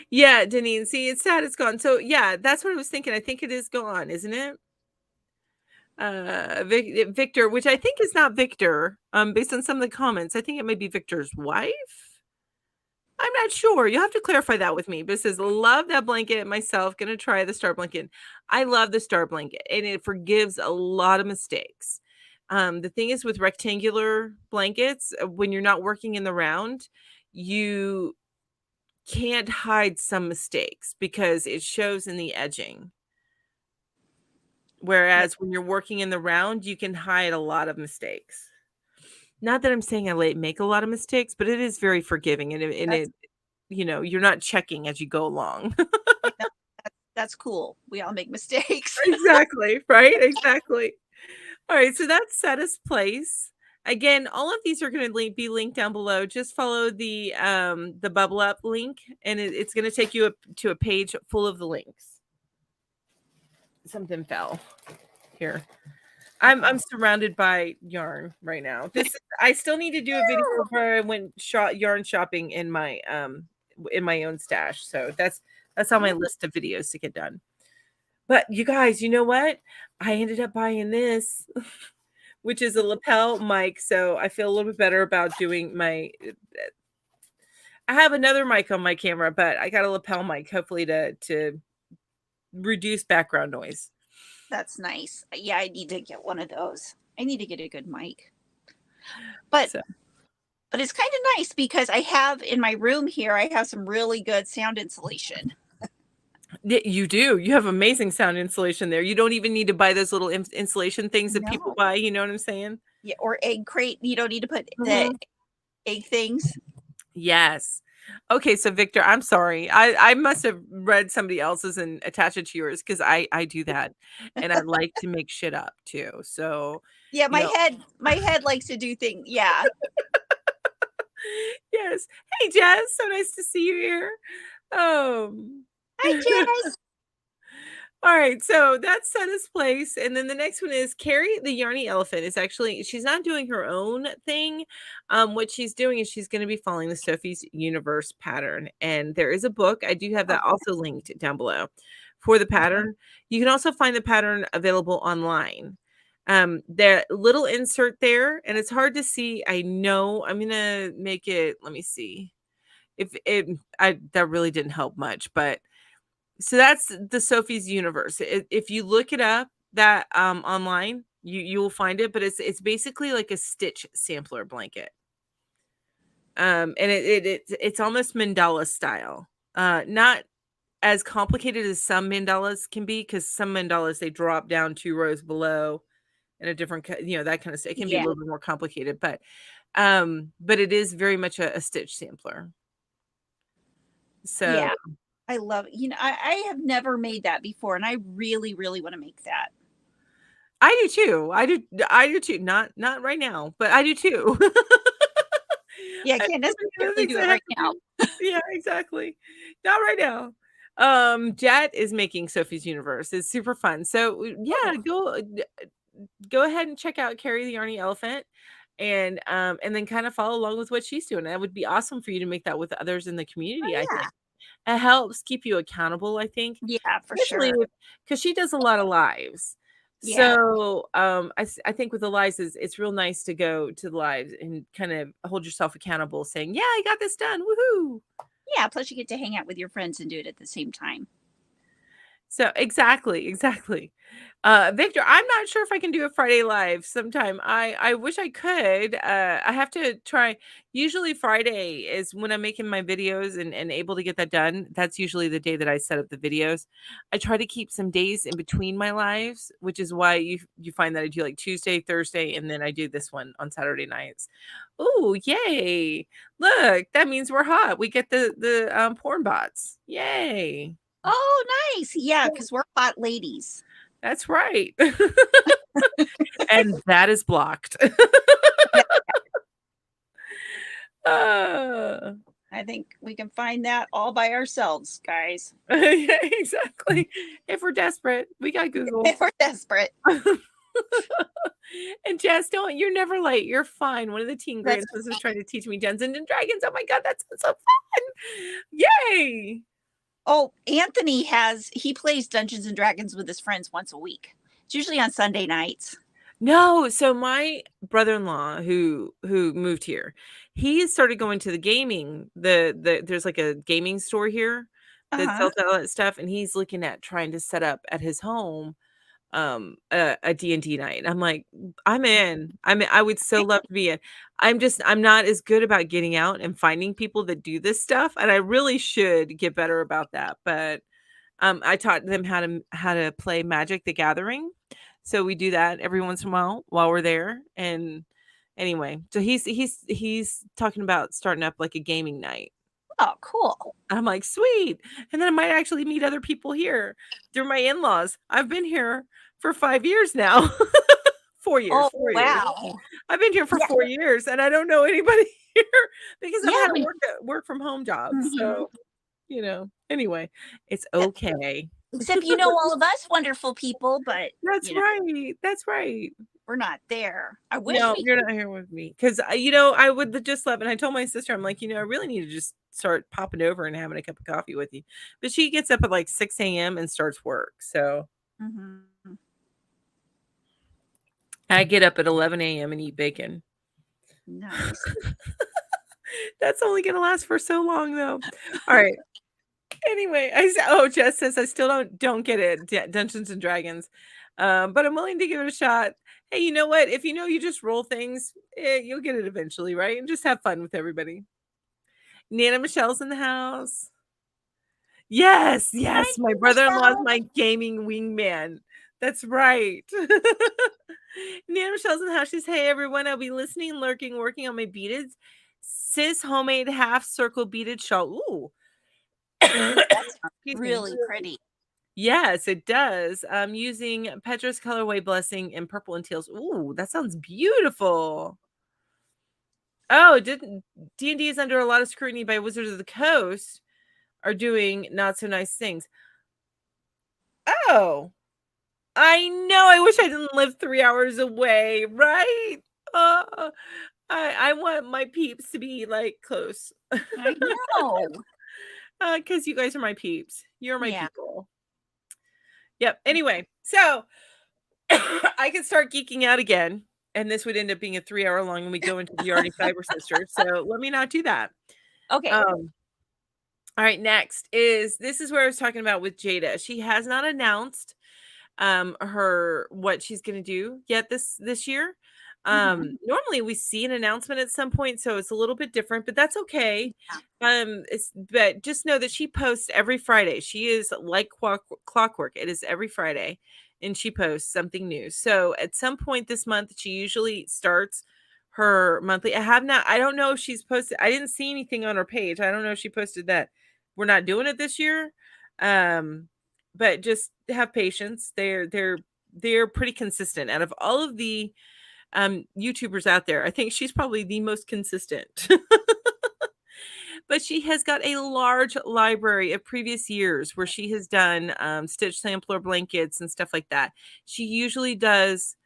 Yeah, Deneen. See, it's sad it's gone. So yeah, that's what I was thinking. I think it is gone, isn't it? Victor, which I think is not Victor, based on some of the comments. I think it may be Victor's wife. I'm not sure. You'll have to clarify that with me. But it says, love that blanket myself. Going to try the star blanket. I love the star blanket, and it forgives a lot of mistakes. The thing is with rectangular blankets, when you're not working in the round, you can't hide some mistakes because it shows in the edging. Whereas when you're working in the round, you can hide a lot of mistakes. Not that I'm saying I make a lot of mistakes, but it is very forgiving, and it, you're not checking as you go along. That's cool. We all make mistakes. Exactly. Right. Exactly. All right. So that's Seta's Place. Again, all of these are going to be linked down below. Just follow the bubble up link, and it's going to take you to a page full of the links. Something fell here. I'm surrounded by yarn right now. I still need to do a video where I went yarn shopping in my own stash. So that's on my list of videos to get done. But you guys, you know what? I ended up buying this, which is a lapel mic. So I feel a little bit better about doing my. I have another mic on my camera, but I got a lapel mic, hopefully to reduce background noise. That's nice. Yeah, I need to get one of those. I need to get a good mic. But it's kind of nice because I have in my room here, I have some really good sound insulation. You do. You have amazing sound insulation there. You don't even need to buy those little insulation things that people buy. You know what I'm saying? Yeah, or egg crate. You don't need to put the egg things. Yes. Okay, so Victor, I'm sorry. I must have read somebody else's and attached it to yours because I do that, and I like to make shit up too. So yeah, my head likes to do things. Yeah. Yes. Hey, Jess. So nice to see you here. Hi, Jess. All right, so that's Setta's place, and then the next one is Carrie the Yarny Elephant. Is actually she's not doing her own thing. What she's doing is she's going to be following the Sophie's Universe pattern, and there is a book. I do have that also linked down below for the pattern. You can also find the pattern available online. The little insert there, and it's hard to see. I know I'm gonna make it. Let me see if that really didn't help much, but. So that's the Sophie's Universe. If you look it up that online, you will find it, but it's basically like a stitch sampler blanket. And it's almost mandala style. Not as complicated as some mandalas can be, because some mandalas they drop down 2 rows below and a different that kind of stuff. It can be a little bit more complicated, but it is very much a stitch sampler. So yeah. I love it. I have never made that before, and I really, really want to make that. I do too. I do too. Not right now, but I do too. Yeah, I can't necessarily do it right now. Yeah, exactly. Not right now. Jet is making Sophie's Universe. It's super fun. So yeah, go ahead and check out Carrie the Yarny Elephant. And then kind of follow along with what she's doing. That would be awesome for you to make that with others in the community. I think. It helps keep you accountable, I think. Yeah, for sure. Because she does a lot of lives. Yeah. So I think with the lives, it's real nice to go to the lives and kind of hold yourself accountable, saying, yeah, I got this done. Woohoo. Yeah, plus you get to hang out with your friends and do it at the same time. So exactly. Victor, I'm not sure if I can do a Friday live sometime. I wish I could. I have to try. Usually Friday is when I'm making my videos and able to get that done. That's usually the day that I set up the videos. I try to keep some days in between my lives, which is why you find that I do like Tuesday, Thursday, and then I do this one on Saturday nights. Oh, yay. Look, that means we're hot. We get the porn bots. Yay. Oh, nice. Yeah, because we're hot ladies. That's right. And that is blocked. I think we can find that all by ourselves, guys. Yeah, exactly. If we're desperate, we got Google. If we're desperate. And Jess, you're never late. You're fine. One of the teen grandsons was trying to teach me Dungeons and Dragons. Oh my God, that's so fun. Yay. Oh, Anthony he plays Dungeons and Dragons with his friends once a week. It's usually on Sunday nights. No, so my brother-in-law who moved here, he started going to the gaming. There's like a gaming store here that sells all that stuff, and he's looking at trying to set up at his home a D&D night. I'm like, I'm in. I would so love to be in. I'm not as good about getting out and finding people that do this stuff, and I really should get better about that. But I taught them how to play Magic the Gathering. So we do that every once in a while we're there. And anyway, so he's talking about starting up like a gaming night. Oh, cool. I'm like, sweet. And then I might actually meet other people here through my in-laws. I've been here for 5 years now. 4 years. Oh, 4 years. wow. I've been here for Yeah. 4 years, and I don't know anybody here because I've Yeah. had a work from home job. Mhm. So, anyway, it's okay. Except all of us wonderful people, but That's right. That's right. we're not there. I wish No, we you're could. not here with me because I would just love. And I told my sister, I'm like, I really need to just start popping over and having a cup of coffee with you. But she gets up at like 6 a.m. and starts work. So Mhm. I get up at 11 a.m. and eat bacon. Nice. That's only going to last for so long, though. All right. Anyway, Jess says I still don't get it, Dungeons and Dragons, but I'm willing to give it a shot. Hey, you know what? If you just roll things, you'll get it eventually, right? And just have fun with everybody. Nana Michelle's in the house. Yes, yes. My brother-in-law is my gaming wingman. That's right. Nana Michelle's in the house. She says, "Hey everyone, I'll be listening, lurking, working on my beaded cis homemade half circle beaded shawl." Ooh. That's Excuse me. really pretty. Yes, it does. I'm using Petra's colorway blessing in purple and teals. Ooh, that sounds beautiful. Oh, D&D is under a lot of scrutiny by Wizards of the Coast are doing not so nice things. Oh, I know. I wish I didn't live 3 hours away, right? I want my peeps to be like close. I know. Because you guys are my peeps. You're my Yeah. people. Yep. Anyway, so I could start geeking out again, and this would end up being a 3-hour long, and we go into the Artie Fiber Sisters. So let me not do that. Okay. All right. Next this is where I was talking about with Jada. She has not announced her what she's going to do yet this year. Normally we see an announcement at some point, so it's a little bit different, but that's okay. But just know that she posts every Friday. She is like clockwork. It is every Friday, and she posts something new. So at some point this month, she usually starts her monthly. I don't know if she's posted. I didn't see anything on her page. I don't know if she posted that we're not doing it this year. But just have patience. They're pretty consistent. Out of all of the YouTubers out there, I think she's probably the most consistent. But she has got a large library of previous years where she has done stitch sampler blankets and stuff like that. She usually does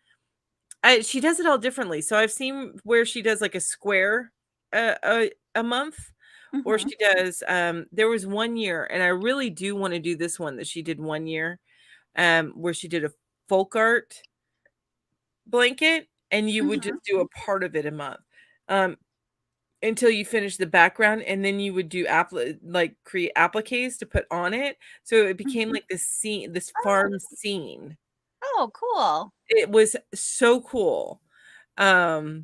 she does it all differently. So I've seen where she does like a square a month, or she does there was one year, and I really do want to do this one that she did one year, where she did a folk art blanket, and you would just do a part of it a month until you finish the background, and then you would do create appliques to put on it, so it became like this farm scene. Oh, cool. It was so cool. Lori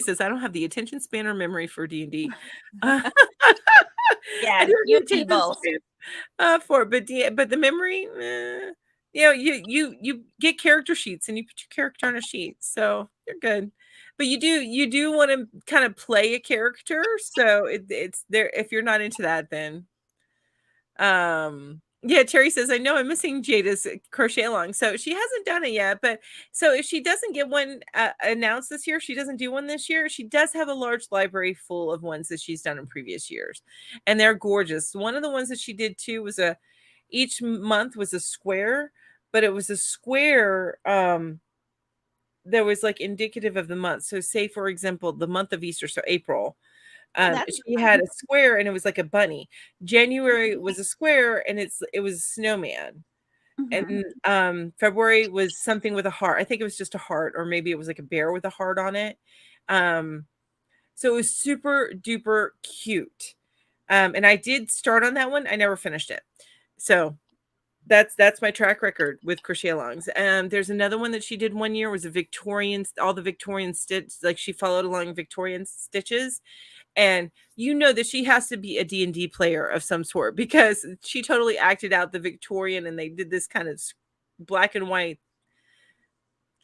says, "I don't have the attention span or memory for D&D." Yeah, you both. For but the memory, you get character sheets and you put your character on a sheet, so you're good. But you do want to kind of play a character, so it's there. If you're not into that, then yeah, Terry says, "I know I'm missing Jada's crochet-along." So she hasn't done it yet, but so if she doesn't get one announced this year, she doesn't do one this year, she does have a large library full of ones that she's done in previous years, and they're gorgeous. One of the ones that she did too was each month was a square, but it was a square that was like indicative of the month. So say, for example, the month of Easter, so April, she had a square and it was like a bunny. January was a square and it was a snowman. And February was something with a heart. I think it was just a heart, or maybe it was like a bear with a heart on it. So it was super duper cute. And I did start on that one. I never finished it. So that's my track record with crochet-alongs. There's another one that she did one year, was a Victorian, all the Victorian stitch, like she followed along Victorian stitches. And you know that she has to be a D&D player of some sort, because she totally acted out the Victorian, and they did this kind of black and white.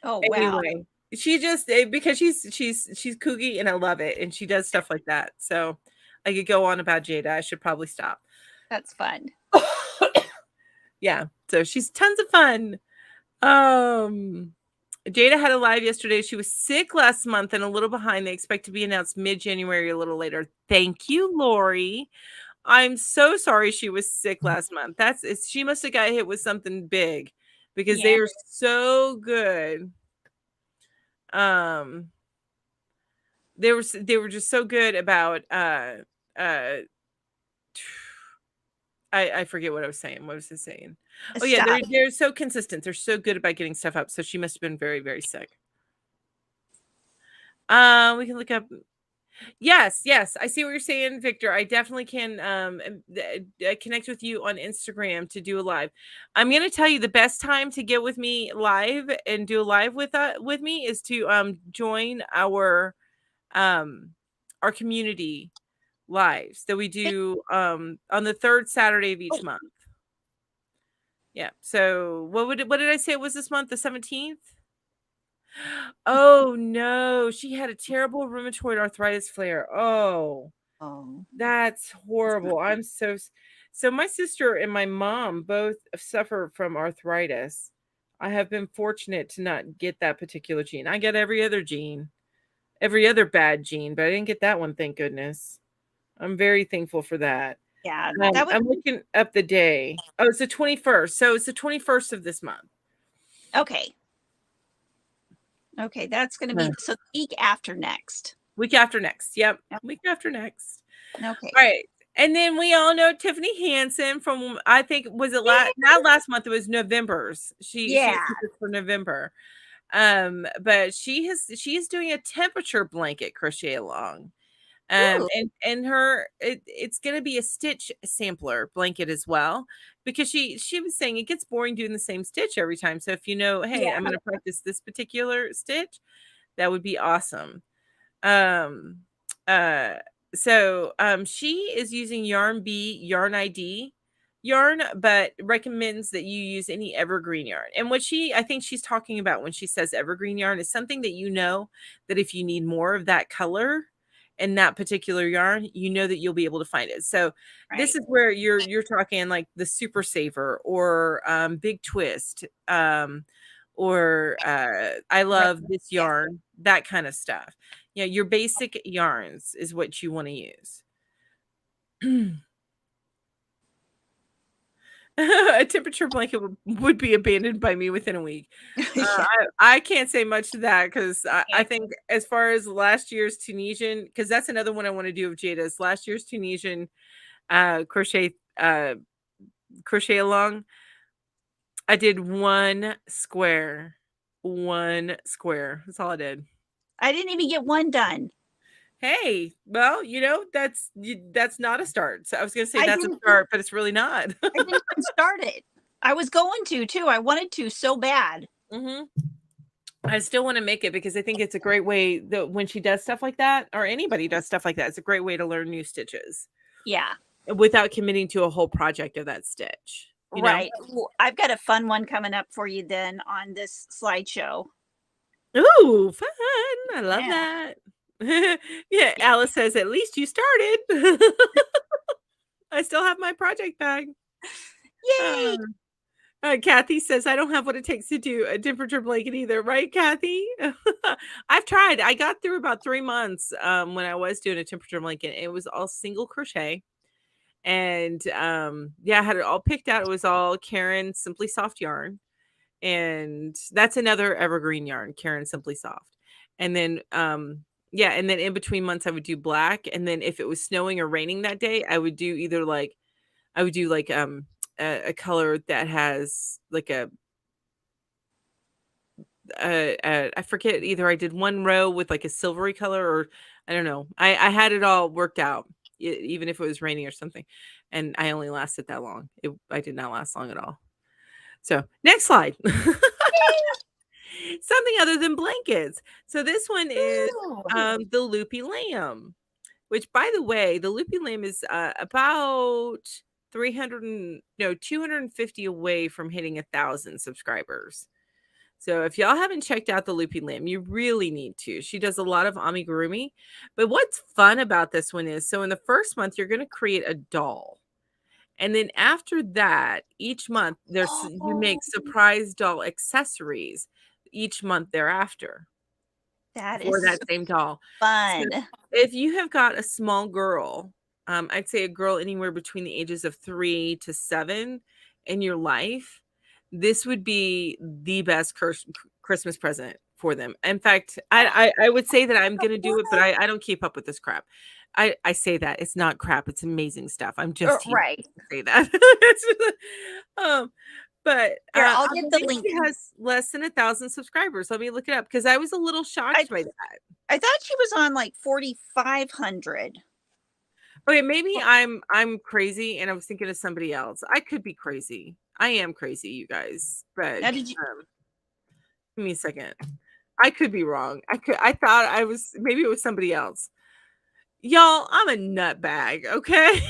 Oh, wow. Anyway, she just because she's kooky, and I love it, and she does stuff like that. So I could go on about Jada. I should probably stop. That's fun. Yeah, so she's tons of fun. Jada had a live yesterday. She was sick last month and a little behind. They expect to be announced mid-January, a little later. Thank you, Lori. I'm so sorry she was sick last month. She must have got hit with something big because they Yeah. are so good. They were just so good about I forget what I was saying. What was I saying? Oh yeah, Stop. they're so consistent. They're so good about getting stuff up. So she must have been very, very sick. We can look up. Yes, I see what you're saying, Victor. I definitely can connect with you on Instagram to do a live. I'm gonna tell you the best time to get with me live and do a live with me is to join our community lives that we do on the third Saturday of each month. Yeah. So what did I say it was this month? The 17th? Oh no, she had a terrible rheumatoid arthritis flare. Oh, Oh, that's horrible. So my sister and my mom both suffer from arthritis. I have been fortunate to not get that particular gene. I get every other gene, every other bad gene, but I didn't get that one, thank goodness. I'm very thankful for that. yeah. That would. I'm looking up the day. Oh, it's the 21st. So it's the 21st of this month. Okay. Okay, that's going to be so week after next. Week after next. Yep. Week after next. Okay. All right. And then we all know Tiffany Hansen from, I think, was it not last month, it was November's. She for November. But she is doing a temperature blanket crochet along. And it's going to be a stitch sampler blanket as well, because she was saying it gets boring doing the same stitch every time. So if you know, hey, I'm going to practice this particular stitch, that would be awesome. She is using Yarn B Yarn ID yarn, but recommends that you use any evergreen yarn. And what I think she's talking about when she says evergreen yarn is something that that if you need more of that color in that particular yarn, that you'll be able to find it. So this is where you're talking like the Super Saver or Big Twist, or I love this yarn, that kind of stuff. Yeah, your basic yarns is what you want to use. A temperature blanket would be abandoned by me within a week. I can't say much to that because I think as far as last year's Tunisian, because that's another one I want to do of Jada's, last year's Tunisian crochet-along. I did one square. That's all I did. I didn't even get one done. Hey, well, that's not a start. So I was going to say that's a start, but it's really not. I didn't even start it. I was going to too. I wanted to so bad. I still want to make it because I think it's a great way that when she does stuff like that, or anybody does stuff like that, it's a great way to learn new stitches. Yeah. Without committing to a whole project of that stitch. Right. Well, I've got a fun one coming up for you then on this slideshow. Ooh, fun. I love that. Yeah, Alice says, at least you started. I still have my project bag. Yay! Kathy says, I don't have what it takes to do a temperature blanket either. Right, Kathy? I've tried. I got through about 3 months when I was doing a temperature blanket. It was all single crochet. And I had it all picked out. It was all Karen Simply Soft yarn. And that's another evergreen yarn, Karen Simply Soft. And then and then in between months I would do black, and then if it was snowing or raining that day, I would do either a color that has like I forget, either I did one row with like a silvery color, or I don't know. I had it all worked out, even if it was raining or something, and I only lasted that long. I did not last long at all. So next slide. Something other than blankets. So this one is the Loopy Lamb, which, by the way, the Loopy Lamb is about 250 away from hitting 1,000 subscribers. So if y'all haven't checked out the Loopy Lamb, you really need to. She does a lot of amigurumi. But what's fun about this one is, so in the first month, you're going to create a doll. And then after that, each month you make surprise doll accessories each month thereafter That for is that same doll. So fun. if you have got a small girl, I'd say a girl anywhere between the ages of 3 to 7 in your life, this would be the best Christmas present for them. In fact, I would say that I'm gonna do it, but I don't keep up with this crap. I say that it's not crap, it's amazing stuff. I'm just teasing Right. to say that. um, but Here, I'll I get the believe link. she has less than 1,000 subscribers. Let me look it up because I was a little shocked by that. I thought she was on like 4,500. Okay, maybe I'm crazy and I was thinking of somebody else. I could be crazy. I am crazy, you guys. But Now, did you? give me a second. I could be wrong. I thought I was maybe it was somebody else. Y'all, I'm a nut bag, okay?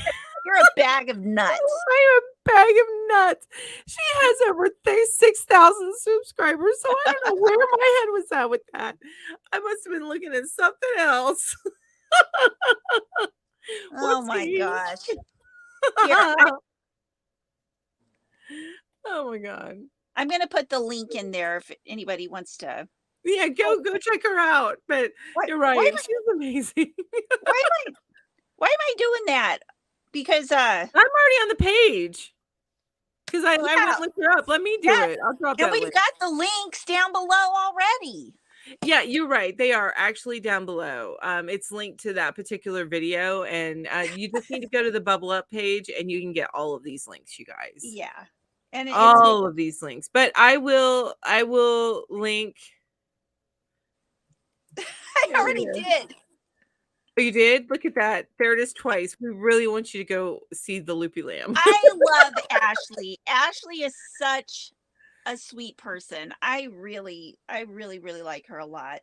You're a bag of nuts. I am a bag of nuts. She has over 36,000 subscribers, so I don't know where my head was at with that. I must have been looking at something else. Oh my Whoopsies. gosh. Here, Oh my god. I'm going to put the link in there if anybody wants to. Yeah, go check her out. But you're right. She's amazing. Why am I doing that? Because I'm already on the page. Because I went and looked her up. Let me do it. I'll drop that and we've link. got the links down below already. Yeah, you're right. They are actually down below. It's linked to that particular video, and you just need to go to the Bubble Up page, and you can get all of these links, you guys. Yeah, and all of these links. But I will link. I already did. Oh, you did? Look at that. There it is twice. We really want you to go see the Loopy Lamb. I love Ashley. Ashley is such a sweet person. I really like her a lot.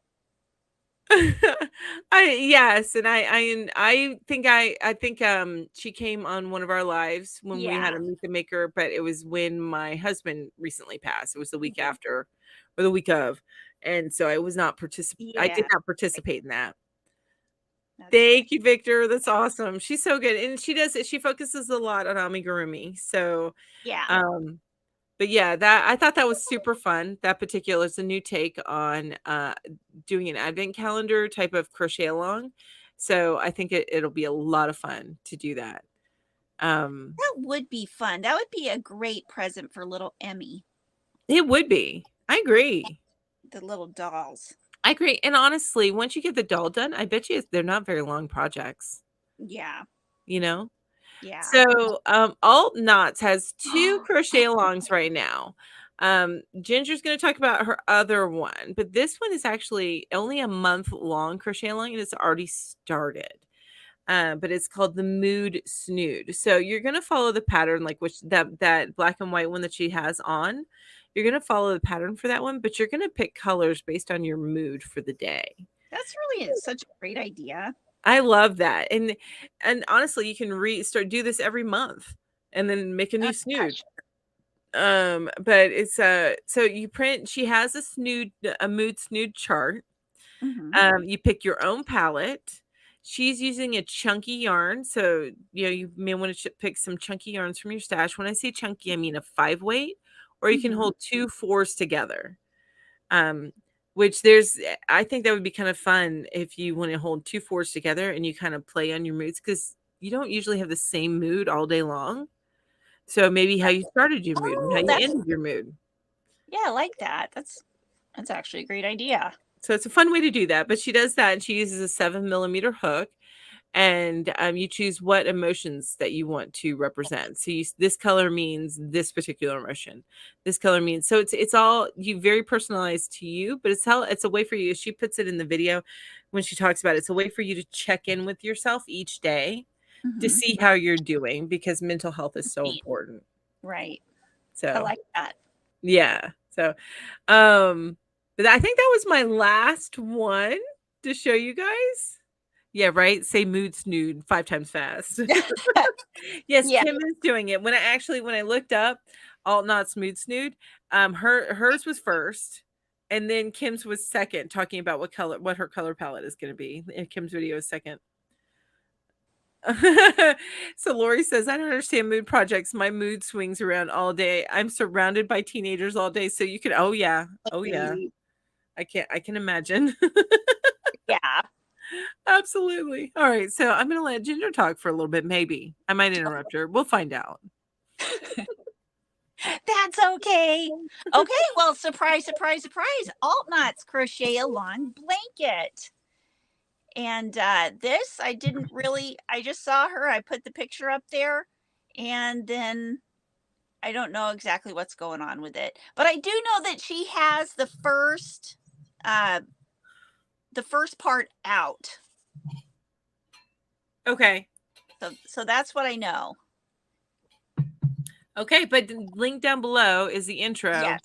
Yes, and I think she came on one of our lives when we had a Meet the Maker, but it was when my husband recently passed. It was the week after or the week of. And so I was not I did not participate in that. Thank you, Victor. That's awesome. She's so good. And she focuses a lot on amigurumi. So but yeah, I thought that was super fun. That particular is a new take on doing an advent calendar type of crochet along. So I think it'll be a lot of fun to do that. That would be fun. That would be a great present for little Emmy. It would be. I agree. The little dolls. I agree. And honestly, once you get the doll done, I bet you they're not very long projects. Yeah. You know? Yeah. So Alt Knots has 2 crochet alongs right now. Ginger's going to talk about her other one, but this one is actually only a month long crochet along and it's already started. But it's called the Mood Snood. So you're going to follow the pattern, like that black and white one that she has on. You're going to follow the pattern for that one, but you're going to pick colors based on your mood for the day. That's really such a great idea. I love that. And honestly, you can do this every month and then make a new snood. But it's so you print, she has a mood snood chart. You pick your own palette. She's using a chunky yarn, so you may want to pick some chunky yarns from your stash. When I say chunky, I mean a 5 weight, or you can hold 2 4s together. Which I think that would be kind of fun if you want to hold 2 4s together and you kind of play on your moods, because you don't usually have the same mood all day long. So maybe how you started your mood and how you ended your mood. Yeah, I like that. That's actually a great idea. So it's a fun way to do that. But she does that, and she uses a 7mm hook, and you choose what emotions that you want to represent. So this color means this particular emotion. This color means, so it's all very personalized to you, but it's a way for you. She puts it in the video when she talks about it. It's a way for you to check in with yourself each day to see how you're doing, because mental health is so important. Right. So I like that. Yeah. So but I think that was my last one to show you guys. Yeah, right. Say mood snood 5 times fast. Yes, Yeah. Kim is doing it. When I looked up Alt Knots mood snood, hers was first, and then Kim's was second, talking about what her color palette is going to be. And Kim's video is second. So Lori says, I don't understand mood projects. My mood swings around all day. I'm surrounded by teenagers all day. So you can, oh yeah. Oh yeah. I can imagine. Yeah. Absolutely. All right. So I'm going to let Ginger talk for a little bit. Maybe I might interrupt her. We'll find out. That's okay. Okay, well, surprise, surprise, surprise. Alt Knots Crochet-along blanket. And this, I didn't really, I just saw her. I put the picture up there, and then I don't know exactly what's going on with it. But I do know that she has uh, the first part out. Okay. So that's what I know. Okay. But the link down below is the intro Yes.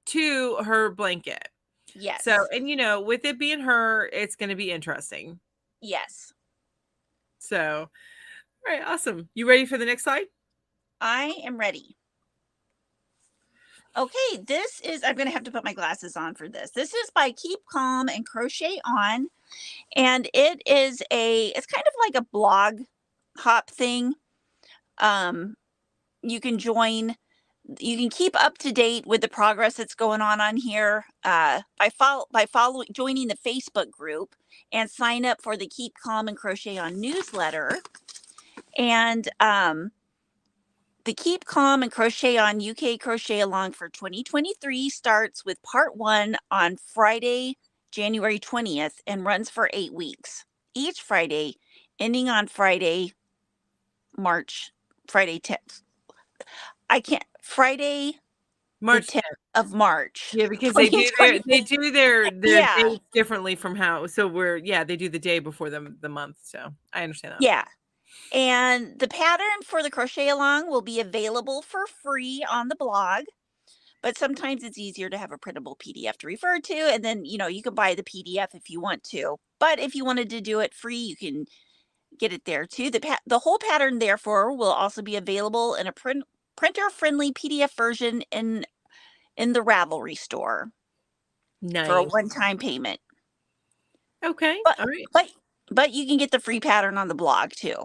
to her blanket. Yes. So, and you know, with it being her, it's going to be interesting. Yes. So, all right. Awesome. You ready for the next slide? I am ready. Okay, this is, I'm going to have to put my glasses on for this. This is by Keep Calm and Crochet On. And it is it's kind of like a blog hop thing. You can join, you can keep up to date with the progress that's going on here by joining the Facebook group and sign up for the Keep Calm and Crochet On newsletter. And the Keep Calm and Crochet On UK Crochet Along for 2023 starts with part 1 on Friday, January 20th, and runs for 8 weeks. Each Friday, ending on Friday, March 10th. March 10th of March. Yeah, because they do their dates differently from how. So they do the day before the month. So I understand that. Yeah. And the pattern for the crochet along will be available for free on the blog, but sometimes it's easier to have a printable PDF to refer to. And then, you can buy the PDF if you want to, but if you wanted to do it free, you can get it there too. The whole pattern, therefore, will also be available in a printer-friendly PDF version in the Ravelry store. Nice. For a one-time payment. Okay. All right. But you can get the free pattern on the blog too.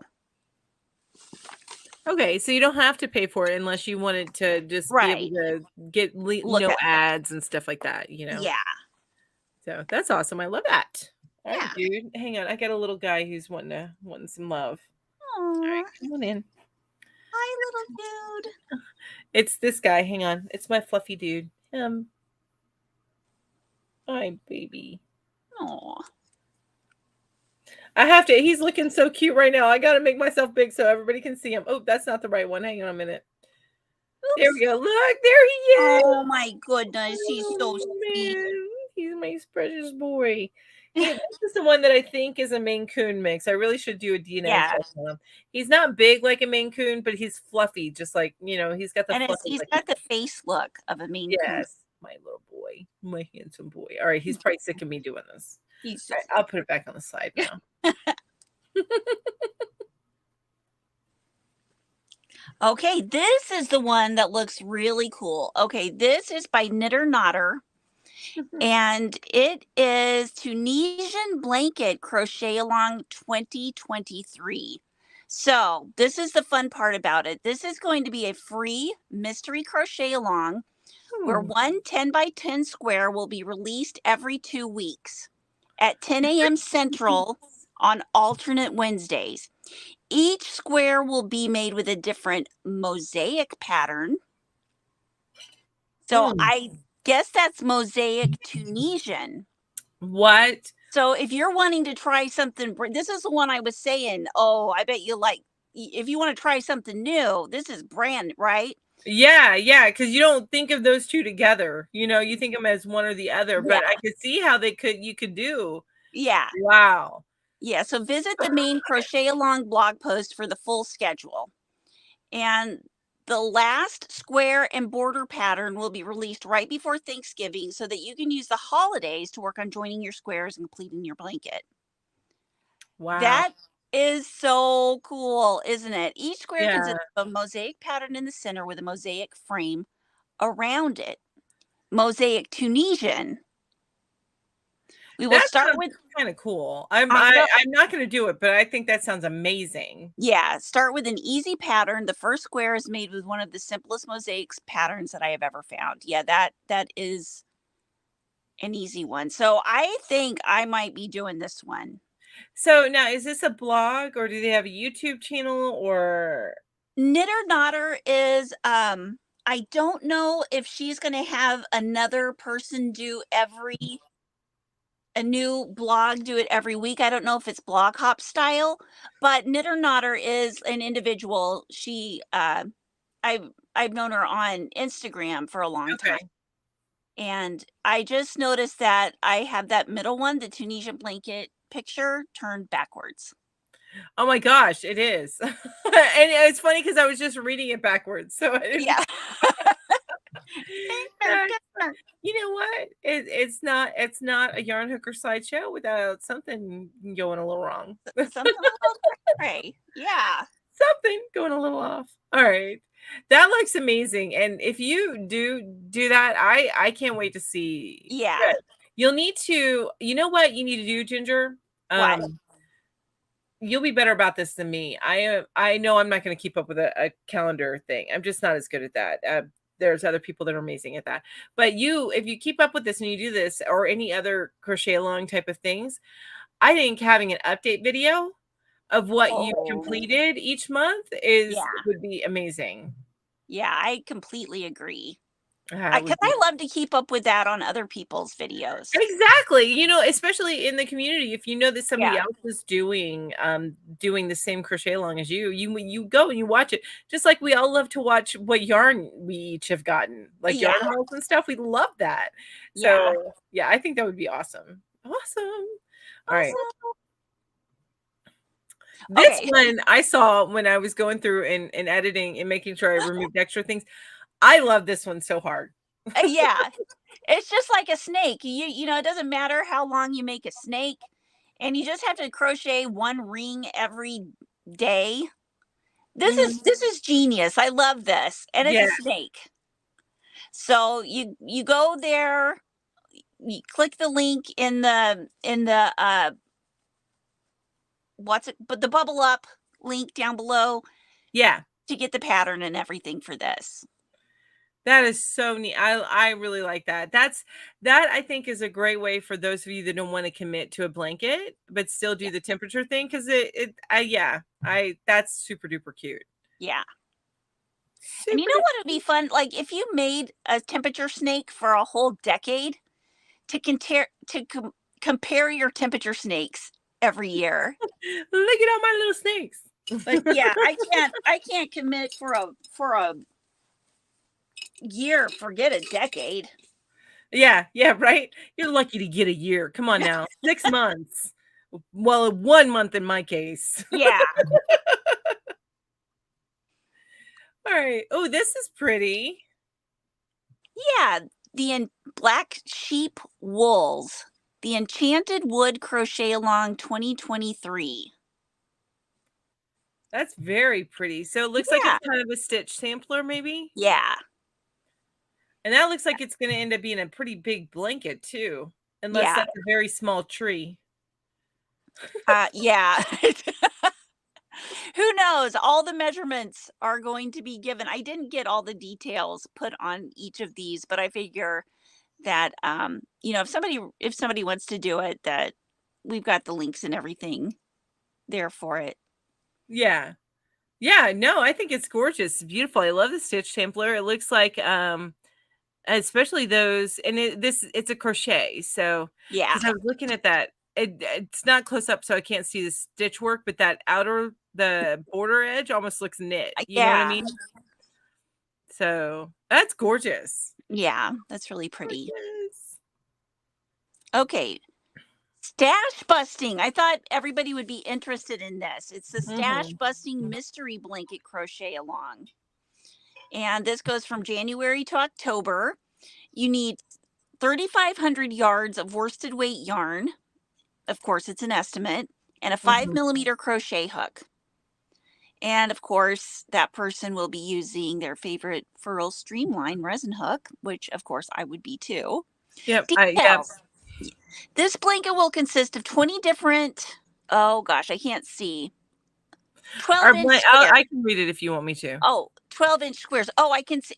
Okay, so you don't have to pay for it unless you wanted to just be able to get no ads and stuff like that, Yeah. So that's awesome. I love that. All right, dude. Hang on. I got a little guy who's wanting some love. Aww. All right, come on in. Hi, little dude. It's this guy. Hang on. It's my fluffy dude. Hi, baby. Aww. I have to. He's looking so cute right now. I got to make myself big so everybody can see him. Oh, that's not the right one. Hang on a minute. Oops. There we go. Look, there he is. Oh my goodness, he's so sweet. He's my precious boy. This is the one that I think is a Maine Coon mix. I really should do a DNA check on him. He's not big like a Maine Coon, but he's fluffy, just like he's got the he's got the face look of a Maine Coon. Yes, my little boy, my handsome boy. All right, he's probably sick of me doing this. He's right, I'll put it back on the slide now. Okay, this is the one that looks really cool. Okay, this is by Knitter Knotter. And it is Tunisian Blanket Crochet Along 2023. So this is the fun part about it. This is going to be a free mystery crochet along where one 10 by 10 square will be released every 2 weeks at 10 a.m. Central on alternate Wednesdays. Each square will be made with a different mosaic pattern. So I guess that's mosaic Tunisian. What? So if you're wanting to try something, this is the one I was saying, oh, I bet you like, if you want to try something new, this is brand, right? Yeah, because you don't think of those two together. You think them as one or the other, but I could see how you could do. Yeah. Wow. Yeah, so visit the main Crochet Along blog post for the full schedule. And the last square and border pattern will be released right before Thanksgiving so that you can use the holidays to work on joining your squares and completing your blanket. Wow. That is so cool, isn't it? Each square consists of a mosaic pattern in the center with a mosaic frame around it. Mosaic Tunisian. We will That start sounds with kind of cool. I know. I'm not going to do it, but I think that sounds amazing. Yeah, start with an easy pattern. The first square is made with one of the simplest mosaics patterns that I have ever found. Yeah, that is an easy one. So I think I might be doing this one. So now, is this a blog or do they have a YouTube channel or? Knitter Notter is I don't know if she's going to have another person do a new blog do it every week. I don't know if it's blog hop style, but Knitter Notter is an individual. I've known her on Instagram for a long time. Okay. And I just noticed that I have that middle one, the Tunisian blanket picture turned backwards. Oh my gosh, it is. And it's funny because I was just reading it backwards. So I didn't. Yeah. You know what? It's not a yarn hooker slideshow without something going a little wrong. Something a little cray. Yeah. Something going a little off. All right. That looks amazing. And if you do that, I can't wait to see. Yeah. You'll need to, you know what you need to do, Ginger? What? You'll be better about this than me. I know I'm not going to keep up with a calendar thing. I'm just not as good at that. There's other people that are amazing at that. But if you keep up with this and you do this or any other crochet along type of things, I think having an update video of what you completed each month would be amazing. Yeah, I completely agree. Because I love to keep up with that on other people's videos. Exactly. You know, especially in the community, if you know that somebody Yeah. else is doing the same crochet along as you go and you watch it. Just like we all love to watch what yarn we each have gotten, like yarn hauls and stuff. We love that. So yeah, I think that would be awesome. Awesome. All right. This one I saw when I was going through and editing and making sure I removed extra things. I love this one so hard. Yeah. It's just like a snake. You know, it doesn't matter how long you make a snake, and you just have to crochet one ring every day. This is genius. I love this. And it's a snake. So you go there, you click the link in the the bubble up link down below. Yeah. To get the pattern and everything for this. That is so neat. I really like that. That I think is a great way for those of you that don't want to commit to a blanket, but still do the temperature thing. Cause that's super duper cute. Yeah. And you know what would be fun? Like if you made a temperature snake for a whole decade to compare your temperature snakes every year. Look at all my little snakes. But yeah, I can't commit for a year, forget a decade. Yeah, right. You're lucky to get a year. Come on now. 6 months. Well, 1 month in my case. Yeah. All right. Oh, this is pretty. Yeah, the Black Sheep Wools, the Enchanted Wood Crochet Along 2023. That's very pretty. So it looks like it's kind of a stitch sampler, maybe? Yeah. And that looks like it's going to end up being a pretty big blanket, too. Unless that's a very small tree. Yeah. Who knows? All the measurements are going to be given. I didn't get all the details put on each of these, but I figure that, you know, if somebody wants to do it, that we've got the links and everything there for it. Yeah. Yeah, no, I think it's gorgeous. It's beautiful. I love the stitch sampler. It looks like especially those, and it's a crochet. So yeah, because I was looking at that, it's not close up, so I can't see the stitch work, but that the border edge almost looks knit. You know what I mean? So that's gorgeous. Yeah, that's really pretty. Okay. Stash busting. I thought everybody would be interested in this. It's the stash busting mystery blanket crochet along. And this goes from January to October. You need 3,500 yards of worsted weight yarn. Of course, it's an estimate. And a 5mm crochet hook. And of course, that person will be using their favorite Furl Streamline resin hook, which of course I would be too. Yep. This blanket will consist of 20 different, oh gosh, I can't see. 12-inch squares. I can read it if you want me to. Oh, 12-inch squares. Oh, I can see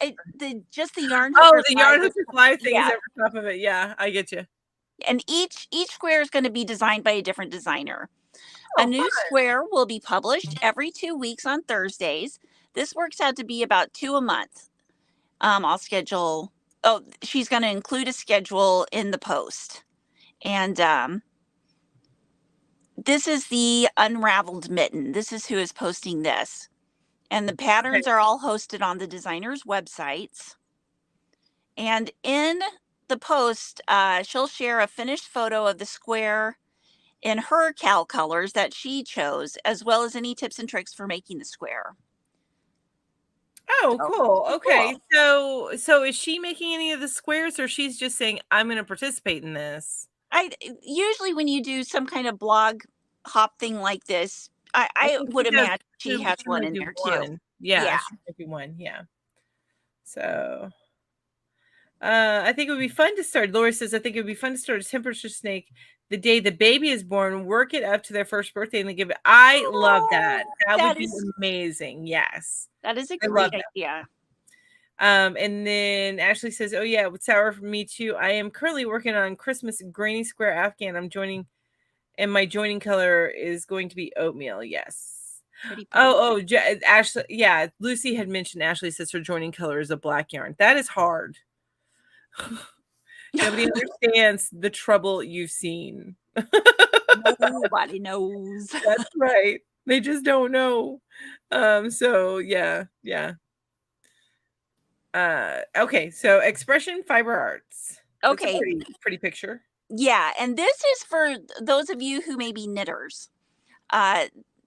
just the yarn Oh, hookers the live. yarn hookers live thing is Yeah. over top of it. Yeah, I get you. And each square is going to be designed by a different designer. A Oh, new fun. square will be published every 2 weeks on Thursdays. This works out to be about 2 a month. I'll schedule. Oh, she's going to include a schedule in the post. And this is the unraveled mitten. This is who is posting this. And the patterns are all hosted on the designer's websites. And in the post, she'll share a finished photo of the square in her cal colors that she chose, as well as any tips and tricks for making the square. Oh, cool. Okay. Cool. So is she making any of the squares, or she's just saying, I'm going to participate in this? I usually when you do some kind of blog hop thing like this, I would imagine she has one in there too. Yeah, she might be one. Yeah. So I think it would be fun to start. Laura says, I think it would be fun to start a temperature snake the day the baby is born, work it up to their first birthday, and then give it. I love that. That would be amazing. Yes. That is a great idea. And then Ashley says, oh yeah, it's sour for me too. I am currently working on Christmas granny square Afghan. I'm joining, and my joining color is going to be oatmeal. Yes. Ashley. Yeah. Lucy had mentioned Ashley says her joining color is a black yarn. That is hard. Nobody understands the trouble you've seen. Nobody knows. That's right. They just don't know. So yeah. Okay, so Expression Fiber Arts. Okay. Pretty picture. Yeah, and this is for those of you who may be knitters.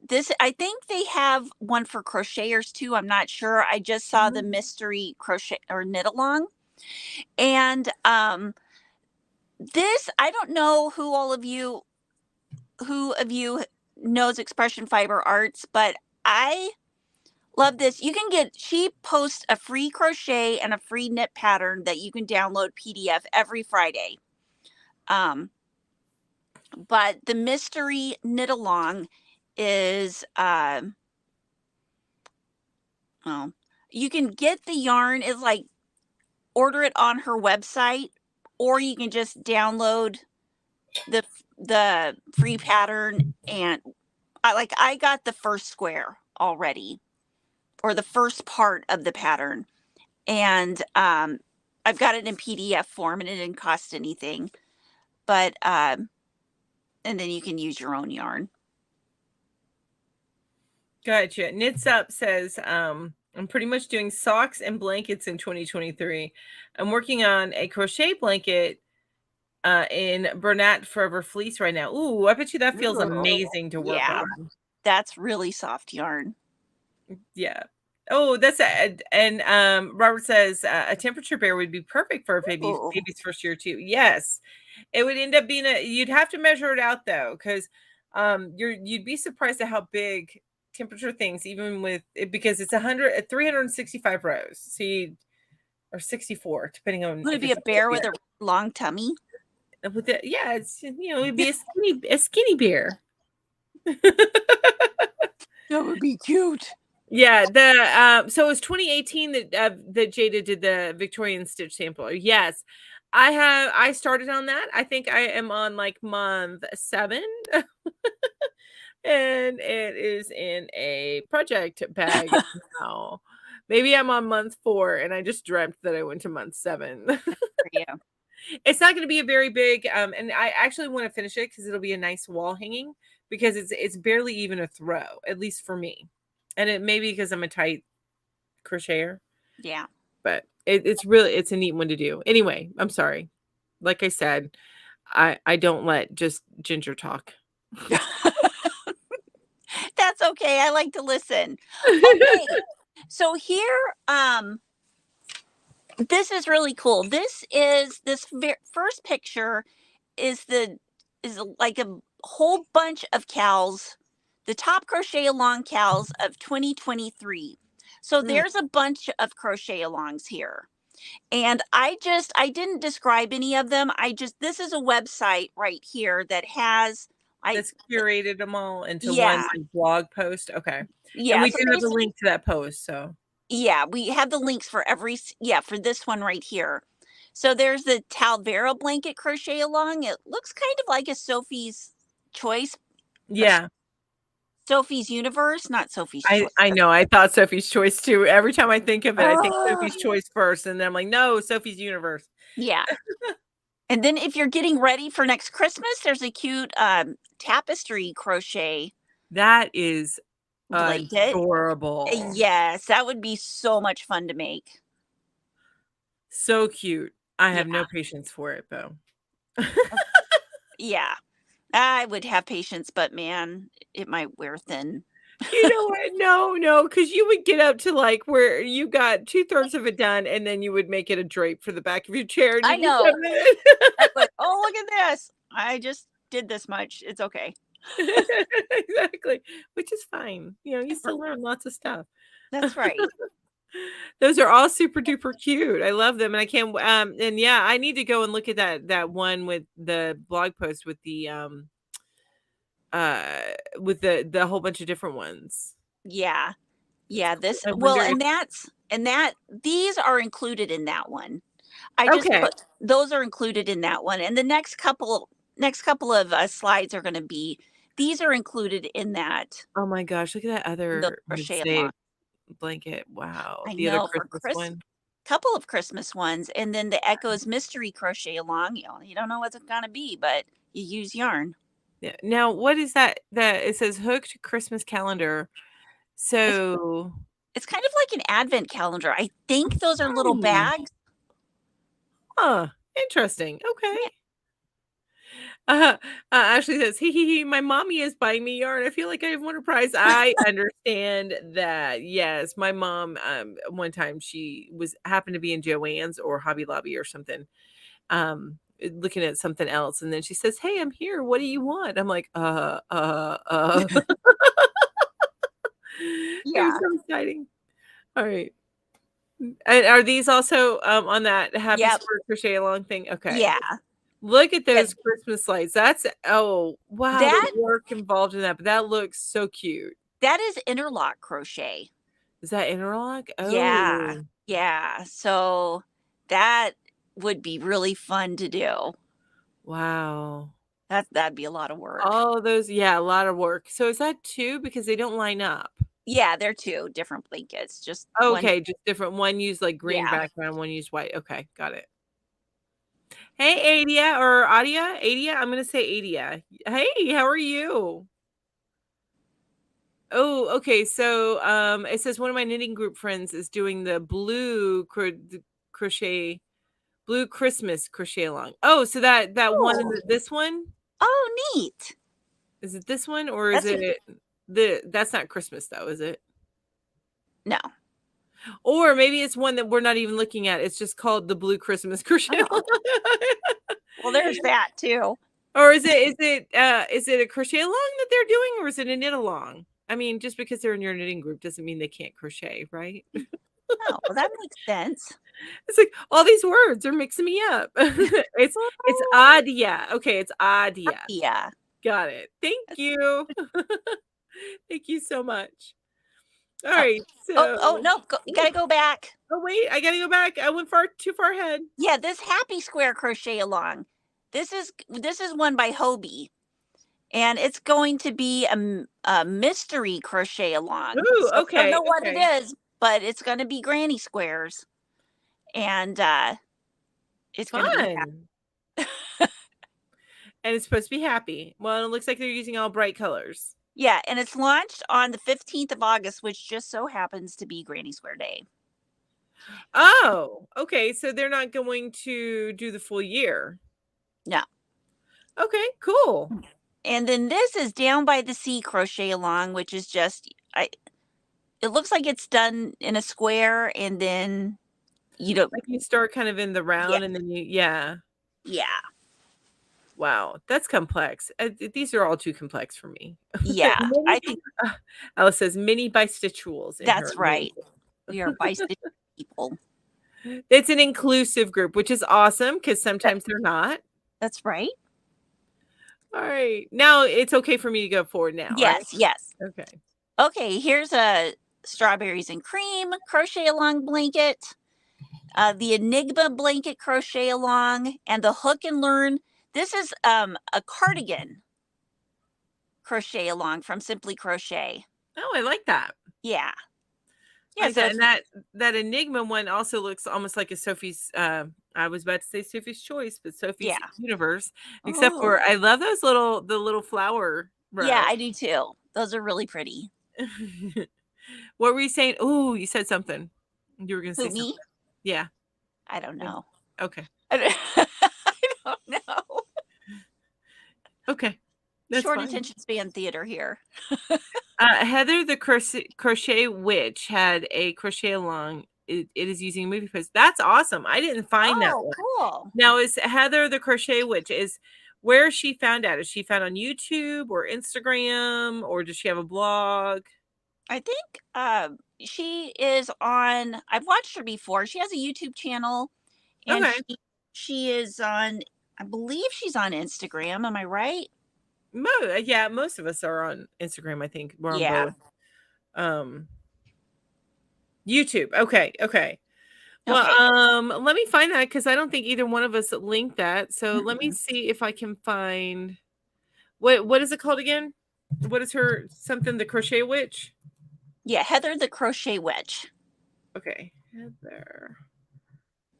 This, I think they have one for crocheters too. I'm not sure. I just saw the mystery crochet or knit along. And this, I don't know who of you knows Expression Fiber Arts, but I love this. She posts a free crochet and a free knit pattern that you can download PDF every Friday. But the mystery knit along is, you can get the yarn. It's like order it on her website, or you can just download the free pattern. And I got the first square already, or the first part of the pattern, and I've got it in PDF form, and it didn't cost anything. But and then you can use your own yarn. Gotcha. Knits Up says, I'm pretty much doing socks and blankets in 2023. I'm working on a crochet blanket in Bernat Forever Fleece right now. Ooh, I bet you that feels amazing to work on. That's really soft yarn. Yeah. Oh, that's and Robert says a temperature bear would be perfect for a baby's first year too. Yes, it would end up being you'd have to measure it out though, because you'd be surprised at how big temperature things, even with it, because it's 365 rows. So or 64, depending on. Would it be a bear with a long tummy? With it, yeah, it's it'd be a skinny bear. That would be cute. Yeah, so it was 2018 that Jada did the Victorian stitch sampler. Yes, I started on that. I think I am on like month 7, and it is in a project bag now. Maybe I'm on month 4, and I just dreamt that I went to month 7. Yeah, it's not going to be a very big, and I actually want to finish it because it'll be a nice wall hanging, because it's barely even a throw, at least for me. And it may be because I'm a tight crocheter. Yeah. But it's a neat one to do. Anyway, I'm sorry. Like I said, I don't let just Ginger talk. That's okay. I like to listen. Okay. So here, this is really cool. This first picture is like a whole bunch of cows. The top crochet-along cows of 2023. So there's a bunch of crochet-alongs here. And I didn't describe any of them. This is a website right here that has, That's curated them all into one yeah, like, blog post. Okay. And yeah. we So do have a basically, link to that post. So yeah, we have the links for for this one right here. So there's the Talvera blanket crochet along. It looks kind of like a Sophie's Choice, but yeah, Sophie's Universe, not Sophie's I Choice. I know. I thought Sophie's Choice too. Every time I think of it, I think Oh, Sophie's Choice first, and then I'm like, no, Sophie's Universe. yeah. And then if you're getting ready for next Christmas, there's a cute tapestry crochet That is blanket. adorable. Yes, that would be so much fun to make. So cute. I Yeah, have no patience for it though. yeah. I would have patience, but man, it might wear thin. You know what? No, because you would get up to like where you got 2/3 of it done, and then you would make it a drape for the back of your chair, and I you just know. have it. I'm like, oh, look at this. I just did this much. It's okay. Exactly, which is fine. You know, you still learn lots of stuff. That's right. Those are all super duper cute. I love them, and I can't. And yeah, I need to go and look at that one with the blog post uh, with the whole bunch of different ones. Yeah. Yeah. I wonder if These are included in that one. I just okay. put those are included in that one. And the next couple of slides are going to be, these are included in that, Oh my gosh, look at that the other crochet along. mid-save blanket. Wow, I the other know, for Christmas one. couple of Christmas ones. And then the Echoes Mystery Crochet Along. You don't know what's it going to be, but you use yarn. Yeah. Now, what is that? That it says hooked Christmas calendar. It's So, it's kind of like an advent calendar. I think those are little hmm, bags. huh, interesting. Okay. Yeah. Ashley says, hee, my mommy is buying me yarn. I feel like I have won a prize. I understand that. Yes, my mom, one time she happened to be in Joann's or Hobby Lobby or something, looking at something else, and then she says, "Hey, I'm here. What do you want?" I'm like, It was Yeah. so exciting. All right. And are these also, on that Happy Yep. Square Crochet Along thing? Okay. Yeah. Look at Yeah. those Christmas lights. That's oh, wow, the That work involved in that, but that looks so cute. that is interlock crochet. Is that interlock? Yeah. Oh, Yeah. So that would be really fun to do. wow. That'd be a lot of work. All those yeah, a lot of work. So is that 2 because they don't line up? Yeah, they're two different blankets. Just one. Okay, just different. One used, like, green Yeah. background, one used white. Okay, got it. Hey, Adia or Adia? Adia? I'm gonna say Adia. Hey, how are you? Oh, okay. So, it says one of my knitting group friends is doing the crochet blue Christmas crochet along. Oh, so that one Oh. this one? Oh, neat. Is it this one or is That's a it that's not Christmas though, is it? no. Or maybe it's one that we're not even looking at. It's just called the blue Christmas crochet Oh. Well, there's that too. Or is it a crochet along that they're doing or is it a knit along? I mean, just because they're in your knitting group doesn't mean they can't crochet, right? Oh, well, that makes sense. It's like all these words are mixing me up. It's Adia. Okay, it's Adia. Yeah. Got it. Thank you. Thank you so much. All Oh, right. oh, So no, you gotta go back. oh wait, I gotta go back. I went too far ahead. Yeah, this Happy Square Crochet Along. This is one by Hobie, and it's going to be a mystery crochet along. Ooh, So I don't okay, know what it okay. is, but it's going to be granny squares, and it's going to be Fun. And it's supposed to be happy. Well, it looks like they're using all bright colors. yeah, and it's launched on the 15th of August, which just so happens to be Granny Square Day. Oh, okay. So they're not going to do the full year. No. Okay, cool. And then this is Down by the Sea Crochet Along, which is just it looks like it's done in a square, and then Like you start kind of in the round yeah, and then yeah. yeah, Wow, that's complex. These are all too complex for me. yeah. I think Alice says mini by stitch rules in her. that's right. We are bisexual people. It's an inclusive group, which is awesome because sometimes they're not. That's right. All right. Now it's okay for me to go forward now, right? Yes, yes. Okay. Okay, here's a strawberries and cream crochet along blanket, the Enigma blanket crochet along, and the hook and learn. This is a cardigan crochet along from Simply Crochet. Oh, I like that. Yeah. I Yeah, like so that. it's, And that Enigma one also looks almost like a Sophie's I was about to say Sophie's Choice, but Sophie's yeah. Universe. Except Oh. for I love those the little flower Yeah, row. I do too. Those are really pretty. What were you saying? Oh, you said something. You were gonna say Who, something. me? Yeah. I don't Yeah. know. Okay. I don't, I don't know. Okay. That's Short fine. attention span theater here. Heather the crochet witch had a crochet along. It is using a movie post. That's awesome. I didn't find that Oh, one. cool. Now is Heather the crochet witch is where is she found at? Is she found on YouTube or Instagram or does she have a blog? I think she is on. I've watched her before. She has a YouTube channel, and Okay. she is on. I believe she's on Instagram. Am I right? Yeah, most of us are on Instagram. I think we're on Yeah. both. YouTube. Okay. Okay. Well, Okay. let me find that because I don't think either one of us linked that. So let me Mm-mm. see if I can find what is it called again? What is her something the crochet witch? Yeah, Heather the Crochet Witch. Okay. Heather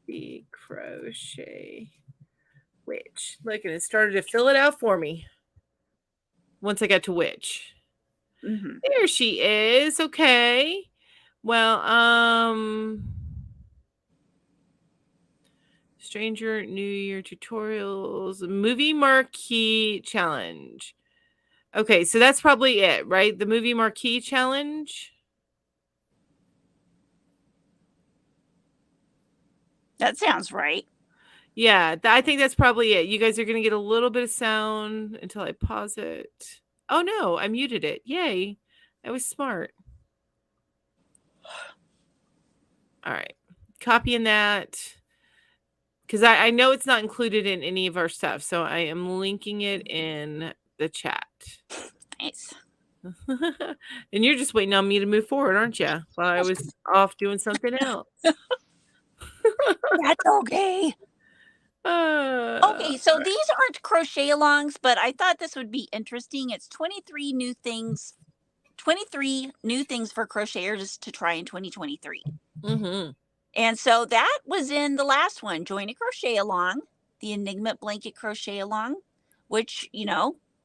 the crochet witch. Look, and it started to fill it out for me once I got to witch. Mm-hmm. There she is. Okay. Well, Stranger New Year tutorials, movie marquee challenge. Okay, so that's probably it, right? The movie marquee challenge. That sounds right. Yeah, I think that's probably it. You guys are going to get a little bit of sound until I pause it. Oh no, I muted it. Yay. That was smart. All right. Copying that because I know it's not included in any of our stuff. So I am linking it in the chat. Nice. And you're just waiting on me to move forward, aren't you? While I was off doing something else. That's okay. Okay, so these aren't crochet alongs, but I thought this would be interesting. It's 23 new things for crocheters to try in 2023. Mm-hmm. And so that was in the last one, Join a Crochet Along, the Enigma Blanket Crochet Along, which,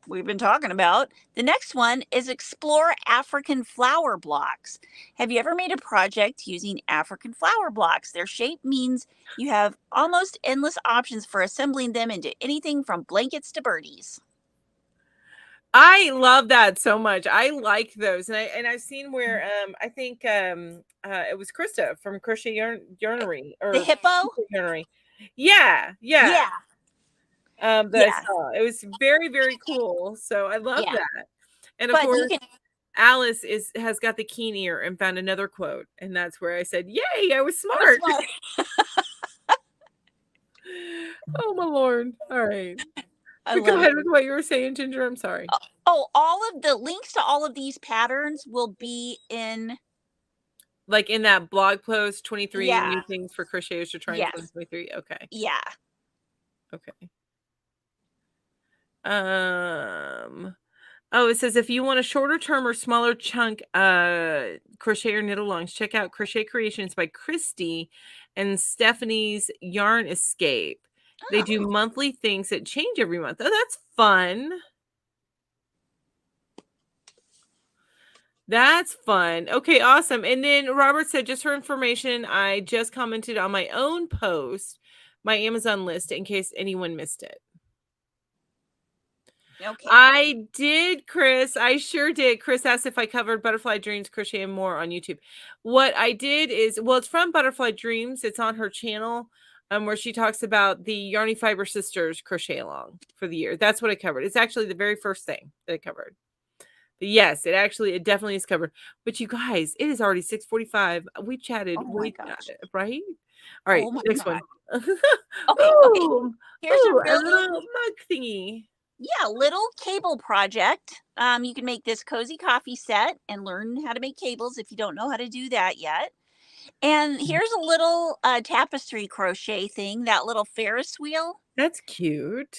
we've been talking about. The next one is Explore African Flower Blocks. Have you ever made a project using African flower blocks? Their shape means you have almost endless options for assembling them into anything from blankets to birdies. I love that so much. I like those, and I've seen where I think it was Krista from Crochet Yarnery The or hippo? Yarnery. Yeah, yeah. Yeah, That I yeah, saw. It was very very cool. So I love yeah. that. And of But you course, can, Alice has got the keen ear and found another quote, and that's where I said, "Yay! I was that was smart." smart. Oh my lord! All right, I but go love ahead it. with what you were saying, Ginger. I'm sorry. Oh, all of the links to all of these patterns will be in. Like in that blog post, 23 Yeah. new things for crocheters to try in Yes. 2023. Okay. Yeah. Okay. Oh, it says if you want a shorter term or smaller chunk crochet or knit alongs, check out Crochet Creations by Christy and Stephanie's Yarn Escape. They do monthly things that change every month. Oh, that's fun. That's fun. Okay, awesome. And then Robert said, just for information, I just commented on my own post, my Amazon list, in case anyone missed it. Okay. I did, Chris. I sure did. Chris asked if I covered Butterfly Dreams Crochet and More on YouTube. What I did is, well, it's from Butterfly Dreams. It's on her channel, where she talks about the Yarny Fiber Sisters crochet along for the year. That's what I covered. It's actually the very first thing that I covered. But yes, it definitely is covered. But you guys, it is already 6:45. We chatted Oh my gosh. right? All right, Oh my next God. one. Okay. Ooh, Here's a a really, little mug thingy. yeah, little cable project. You can make this cozy coffee set and learn how to make cables if you don't know how to do that yet. And here's a little tapestry crochet thing, that little Ferris wheel. That's cute.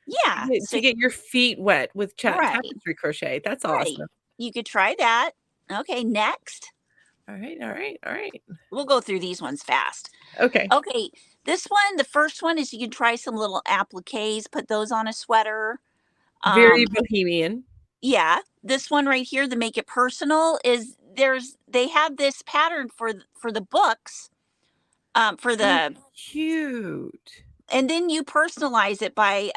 Yeah. To So, get your feet wet with right, tapestry crochet. That's right. awesome. You could try that. Okay, next. All right, all right, all right. We'll go through these ones fast. Okay. Okay, this one, the first one is you can try some little appliques, put those on a sweater. Very Um, bohemian. yeah, this one right here, the Make It Personal, is they have this pattern for the books, for Oh, the cute. and then you personalize it by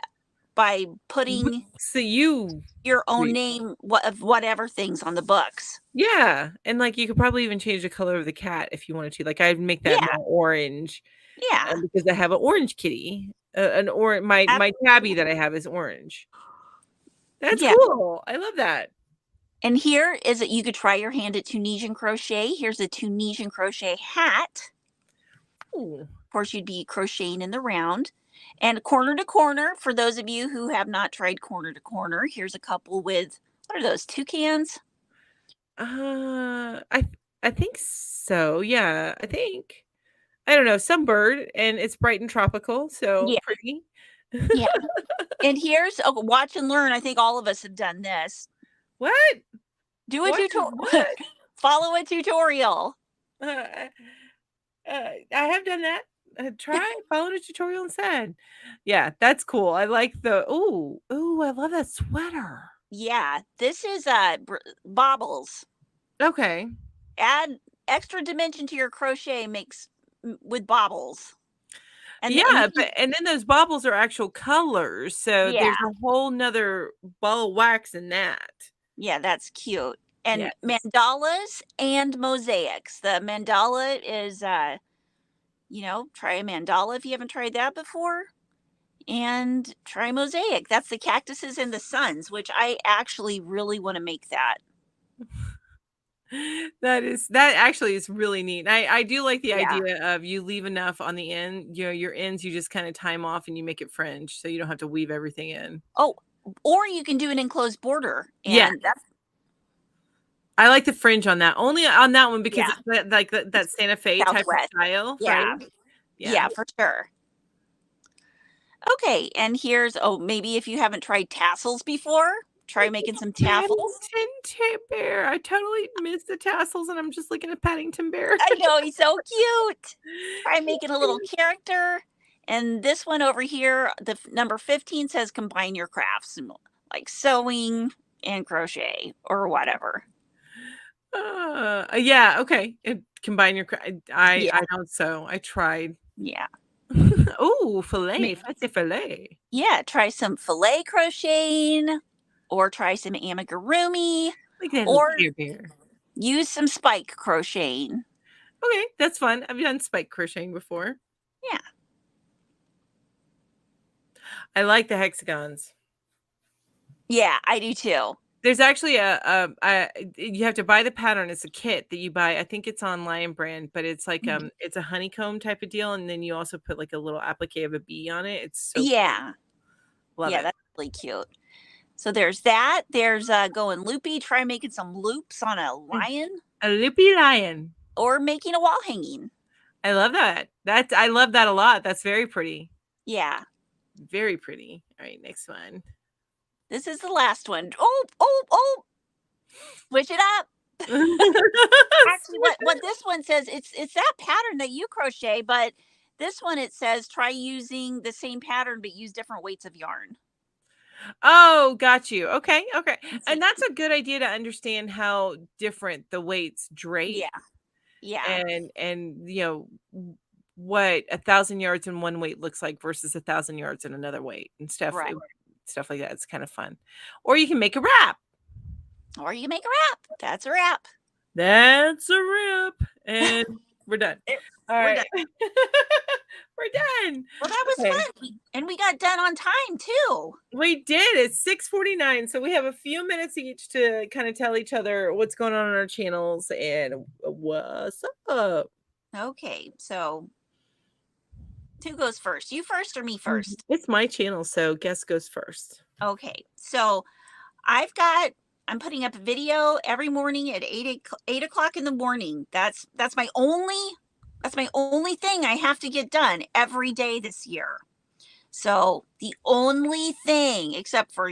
putting So you your own read. name, what of whatever things on the books. Yeah, and, like, you could probably even change the color of the cat if you wanted to. Like, I'd make that Yeah, more orange, yeah, because I have an orange kitty. An or my tabby that I absolutely. have is orange. That's Yeah. cool. I love that. And here is that you could try your hand at Tunisian crochet. Here's a Tunisian crochet hat. Ooh. Of course, you'd be crocheting in the round. And corner to corner, for those of you who have not tried corner to corner, here's a couple with, what are those, toucans? Uh, I I think so, yeah, I think. I don't know, some bird, and it's bright and tropical, so Yeah, pretty. yeah. And here's, oh, watch and learn. I think all of us have done this. What? Do a What is tutorial, what? follow a tutorial. Uh, I have done that. Try, followed a tutorial instead. Yeah, that's cool. I like the ooh, I love that sweater. Yeah, this is baubles. Okay. Add extra dimension to your crochet makes with baubles. And Yeah, but and then those baubles are actual colors, so yeah, there's a whole 'nother ball of wax in that. yeah, that's cute. And Yes. mandalas and mosaics. The mandala is try a mandala if you haven't tried that before. And try mosaic. That's the cactuses and the suns, which I actually really want to make that. That actually is really neat. I do like the Yeah. idea of you leave enough on the end, your ends, you just kinda time off and you make it fringe, so you don't have to weave everything in. Oh, or you can do an enclosed border. Yeah, And that's, I like the fringe on that, only on that one because yeah, it's that like it's that Santa Fe type of Southwest. style, right? Yeah. Yeah. Yeah, for sure. Okay, and here's, oh, maybe if you haven't tried tassels before, try Look making some at tassels. Paddington Bear. I totally missed the tassels, and I'm just looking at Paddington Bear. I know, he's so cute. Try He's making a little cute. character. And this one over here, number 15 says combine your crafts, like sewing and crochet or whatever. Yeah, okay. Combine your Yeah, I don't sew. I tried. yeah. Oh, Ma- filet, fancy filet. Yeah, try some filet crocheting or try some amigurumi Look at that little or Care Bear. use some spike crocheting. Okay, that's fun. I've done spike crocheting before. Yeah. I like the hexagons. Yeah, I do too. There's actually you have to buy the pattern. It's a kit that you buy. I think it's on Lion Brand, but it's like Mhm. it's a honeycomb type of deal, and then you also put like a little applique of a bee on it. It's so cute. Yeah. Love Yeah, it. that's really cute. So there's that. There's going loopy. Try making some loops on a lion A lippy lion. or making a wall hanging. I love that. I love that a lot. That's very pretty. Yeah. Very pretty. All right, next one. This is the last one. Oh, oh, oh. Switch it up. Actually, what this one says, it's that pattern that you crochet, but this one it says try using the same pattern but use different weights of yarn. Oh, got you. Okay, okay. And And see, that's a good idea to understand how different the weights drape yeah, yeah, and what 1,000 yards in one weight looks like versus 1,000 yards in another weight and right. stuff like that. It's kind of fun. Or you can make a wrap. Or you make a wrap. That's a wrap. That's a wrap. And we're done. All We're right. done. We're done. Well, that was Okay. fun. And we got done on time too. We did. It's 6:49, so we have a few minutes each to kind of tell each other what's going on our channels and what's up. Okay, so Who goes first? You first or me first? It's my channel, so guest goes first. Okay. So I'm putting up a video every morning at 8 o'clock in the morning. That's my only thing I have to get done every day this year. So the only thing, except for,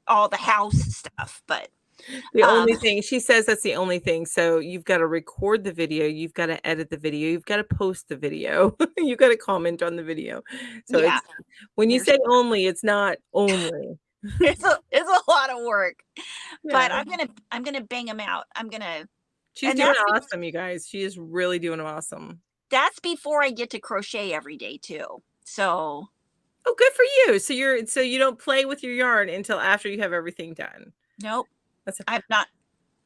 all the house stuff, but The only thing she says, that's the only thing. So you've got to record the video, you've got to edit the video, you've got to post the video, you've got to comment on the video. So yeah, it's when you there's say only, it's not only. it's a lot of work. But Yeah. I'm gonna bang them out. She's and doing awesome, you guys. She is really doing awesome. that's before I get to crochet every day too. So Oh, good for you. So you don't play with your yarn until after you have everything done. nope, That's I'm not.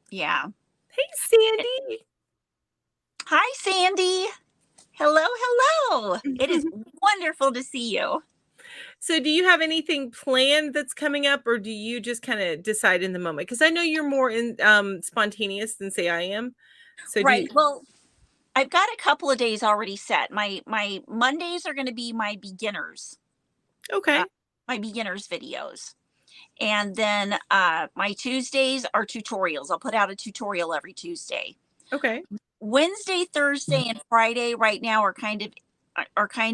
Yeah. Hey, Sandy. Hi, Sandy. Hello, hello. It is wonderful to see you. So do you have anything planned that's coming up, or do you just kind of decide in the moment? Because I know you're more in spontaneous than say I am. So Right. Well, I've got a couple of days already set. My Mondays are going to be my beginners okay. videos. And then my Tuesdays are tutorials. I'll put out a tutorial every Tuesday. Okay. Wednesday, Thursday, and Friday right now are kind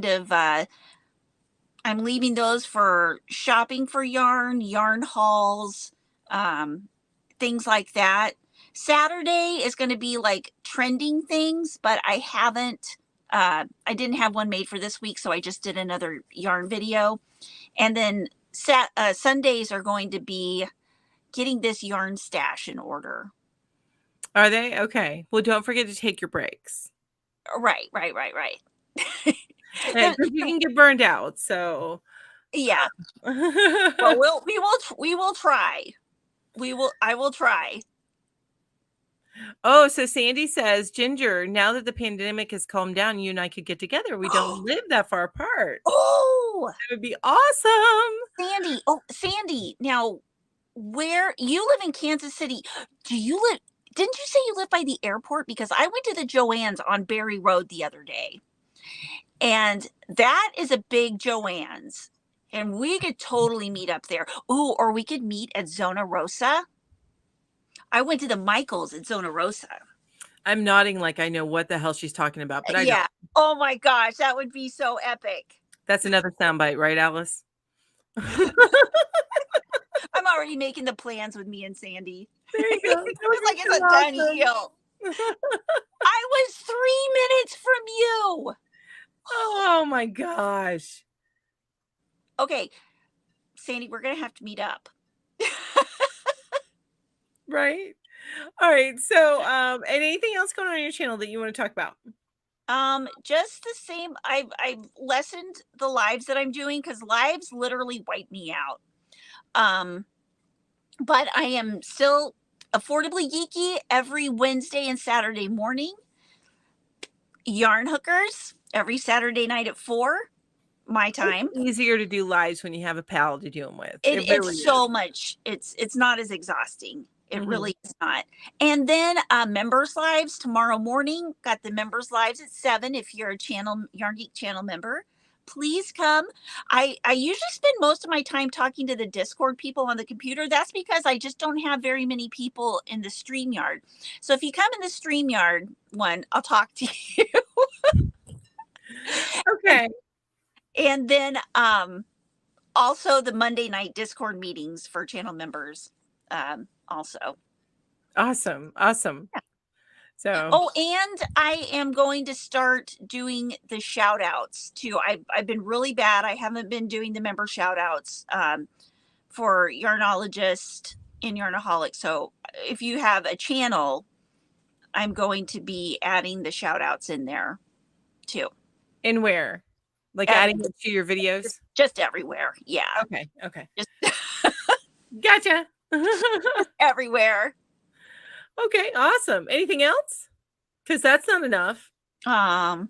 of I'm leaving those for shopping for yarn hauls, things like that. Saturday is going to be like trending things, but I didn't have one made for this week, so I just did another yarn video. And then Sundays are going to be getting this yarn stash in order. Are they? Okay. Well, don't forget to take your breaks. Right. Because you can get burned out. So Yeah. Well, we will try. I will try. Oh, so Sandy says, Ginger, now that the pandemic has calmed down, you and I could get together. We don't live that far apart. Oh, That would be awesome. Sandy. Oh, Sandy. Now, where you live in Kansas City, didn't you say you live by the airport? Because I went to the Joann's on Berry Road the other day. And that is a big Joann's. And we could totally meet up there. Ooh, or we could meet at Zona Rosa. I went to the Michaels at Zona Rosa. I'm nodding like I know what the hell she's talking about, but I don't. Oh my gosh, that would be so epic. That's another soundbite, right, Alice? I'm already making the plans with me and Sandy. There you go. It's like it's a done deal. I was 3 minutes from you. Oh my gosh. Okay, Sandy, we're gonna have to meet up. Right. All right. So anything else going on your channel that you want to talk about? Just the same. I've lessened the lives that I'm doing because lives literally wipe me out. But I am still affordably geeky every Wednesday and Saturday morning. Yarn hookers every Saturday night at 4 my time. It's easier to do lives when you have a pal to do them with. It's so much. It's not as exhausting. It really is not. And then members lives tomorrow morning. Got the members lives at 7. If you're a Yarn Geek channel member, please come. I usually spend most of my time talking to the Discord people on the computer. That's because I just don't have very many people in the StreamYard. So if you come in the StreamYard one, I'll talk to you. Okay. And then also the Monday night Discord meetings for channel members also. Awesome. Yeah. So and I am going to start doing the shout outs too. I've been really bad. I haven't been doing the member shout outs for Yarnologist and Yarnaholic. So if you have a channel, I'm going to be adding the shout outs in there too. And where? Like adding it to your videos? Just everywhere. Yeah. Okay. Just Gotcha. everywhere. Okay, awesome. Anything else? Because that's not enough. Oh,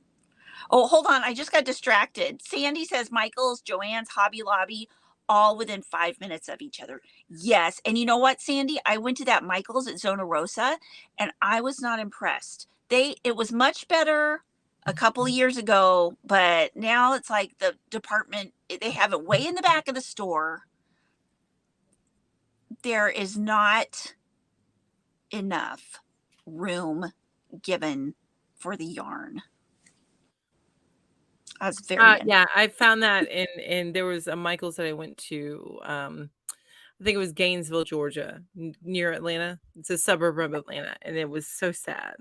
hold on. I just got distracted. Sandy says Michael's, Joann's, Hobby Lobby, all within 5 minutes of each other. Yes. And you know what, Sandy? I went to that Michael's at Zona Rosa and I was not impressed. It was much better a couple of years ago, but now it's like the department, they have it way in the back of the store. There is not enough room given for the yarn. I was very yeah, I found that in there was a Michael's that I went to. I think it was Gainesville, Georgia, near Atlanta. It's a suburb of Atlanta, and it was so sad.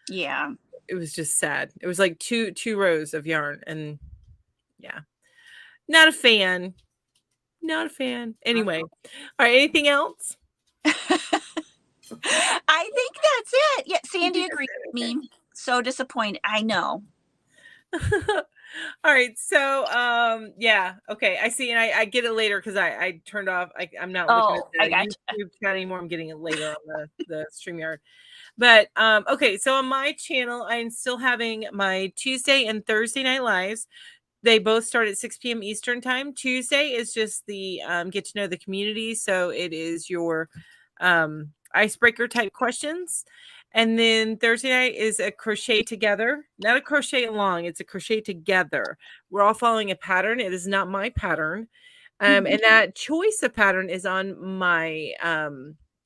Yeah. It was just sad. It was like two rows of yarn, and yeah, not a fan. Not a fan. Anyway, all right. Anything else? I think that's it. Yeah, Sandy agreed with me. So disappointed. I know. All right. So yeah. Okay. I see, and I get it later because I turned off. I'm not looking at the YouTube chat anymore. I'm getting it later on the StreamYard. But okay, so on my channel, I'm still having my Tuesday and Thursday night lives. They both start at 6 p.m. Eastern time. Tuesday is just the get to know the community. So it is your icebreaker type questions. And then Thursday night is a crochet together, not a crochet along. It's a crochet together. We're all following a pattern. It is not my pattern. And that choice of pattern is on my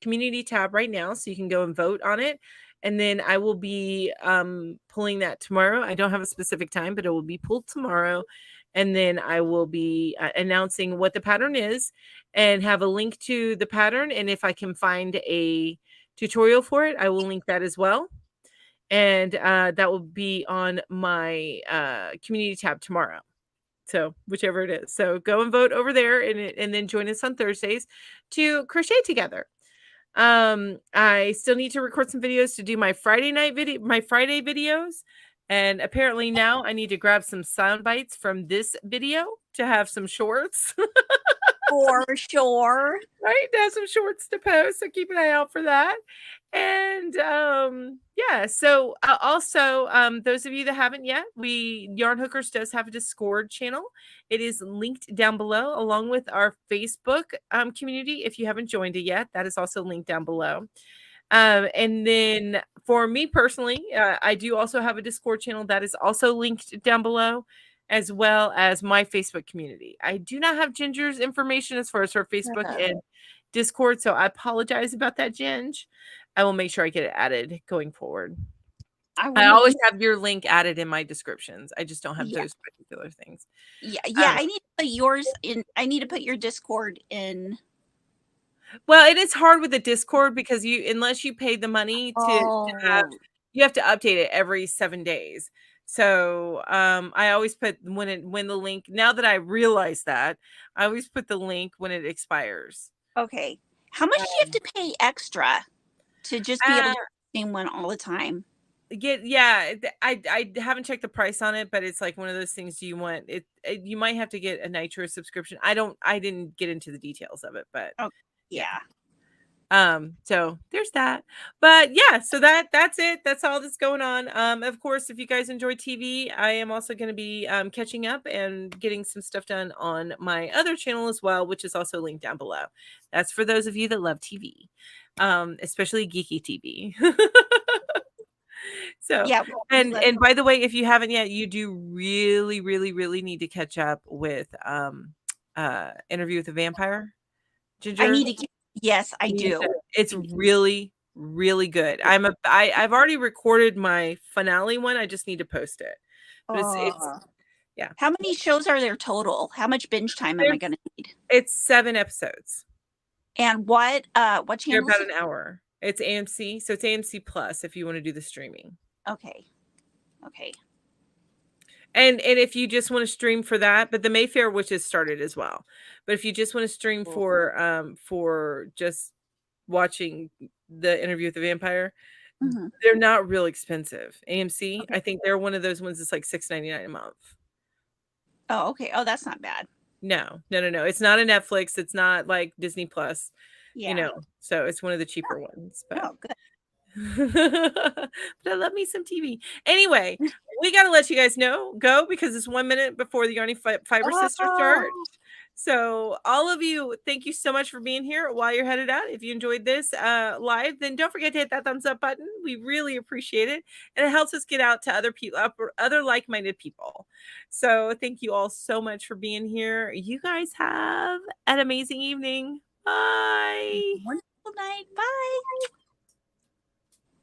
community tab right now. So you can go and vote on it. And then I will be pulling that tomorrow. I don't have a specific time, but it will be pulled tomorrow. And then I will be announcing what the pattern is and have a link to the pattern. And if I can find a tutorial for it, I will link that as well. And that will be on my community tab tomorrow. So whichever it is. So go and vote over there and then join us on Thursdays to crochet together. I still need to record some videos to do my Friday videos. And apparently now I need to grab some sound bites from this video to have some shorts. For sure. Right? To have some shorts to post. So keep an eye out for that. And yeah, so also those of you that haven't yet, Yarn Hookers does have a Discord channel. It is linked down below along with our Facebook community. If you haven't joined it yet, that is also linked down below. And then for me personally, I do also have a Discord channel that is also linked down below, as well as my Facebook community. I do not have Ginger's information as far as her Facebook and Discord, so I apologize about that, Ginge. I will make sure I get it added going forward. I always have your link added in my descriptions. I just don't have those particular things. Yeah, I need to put yours in. I need to put your Discord in. Well, it is hard with the Discord because unless you pay the money to have, you have to update it every 7 days. So I always put when the link, now that I realize that, I always put the link when it expires. Okay. How much do you have to pay extra to just be able to do the same one all the time? I haven't checked the price on it, but it's like one of those things. Do you want it? You might have to get a Nitro subscription. I didn't get into the details of it, but yeah. So there's that. But yeah, so that's it. That's all that's going on. Of course, if you guys enjoy TV, I am also going to be catching up and getting some stuff done on my other channel as well, which is also linked down below. That's for those of you that love TV, especially Geeky TV. So yeah, and by the way, if you haven't yet, you do really, really, really need to catch up with Interview with a Vampire. Ginger, I need to. Yes, I do. It's really, really good. I've already recorded my finale one. I just need to post it. But it's yeah. How many shows are there total? How much binge time am I going to need? It's 7 episodes. And what channel? They're about an hour. It's AMC, so it's AMC Plus if you want to do the streaming. Okay. And if you just want to stream for that, but the Mayfair Witches started as well. But if you just want to stream for just watching the Interview with the Vampire, they're not real expensive. AMC, I think they're one of those ones that's like $6.99 a month. Oh, okay. Oh, that's not bad. No. It's not a Netflix. It's not like Disney Plus. Yeah. So it's one of the cheaper ones. But. Oh, good. But I love me some TV. Anyway, we got to let you guys go because it's 1 minute before the Yarny Fiber Sister start. So all of you, thank you so much for being here. While you're headed out, if you enjoyed this live, then don't forget to hit that thumbs up button. We really appreciate it, and it helps us get out to other people, other like-minded people. So thank you all so much for being here. You guys have an amazing evening. Bye. Wonderful night. Bye.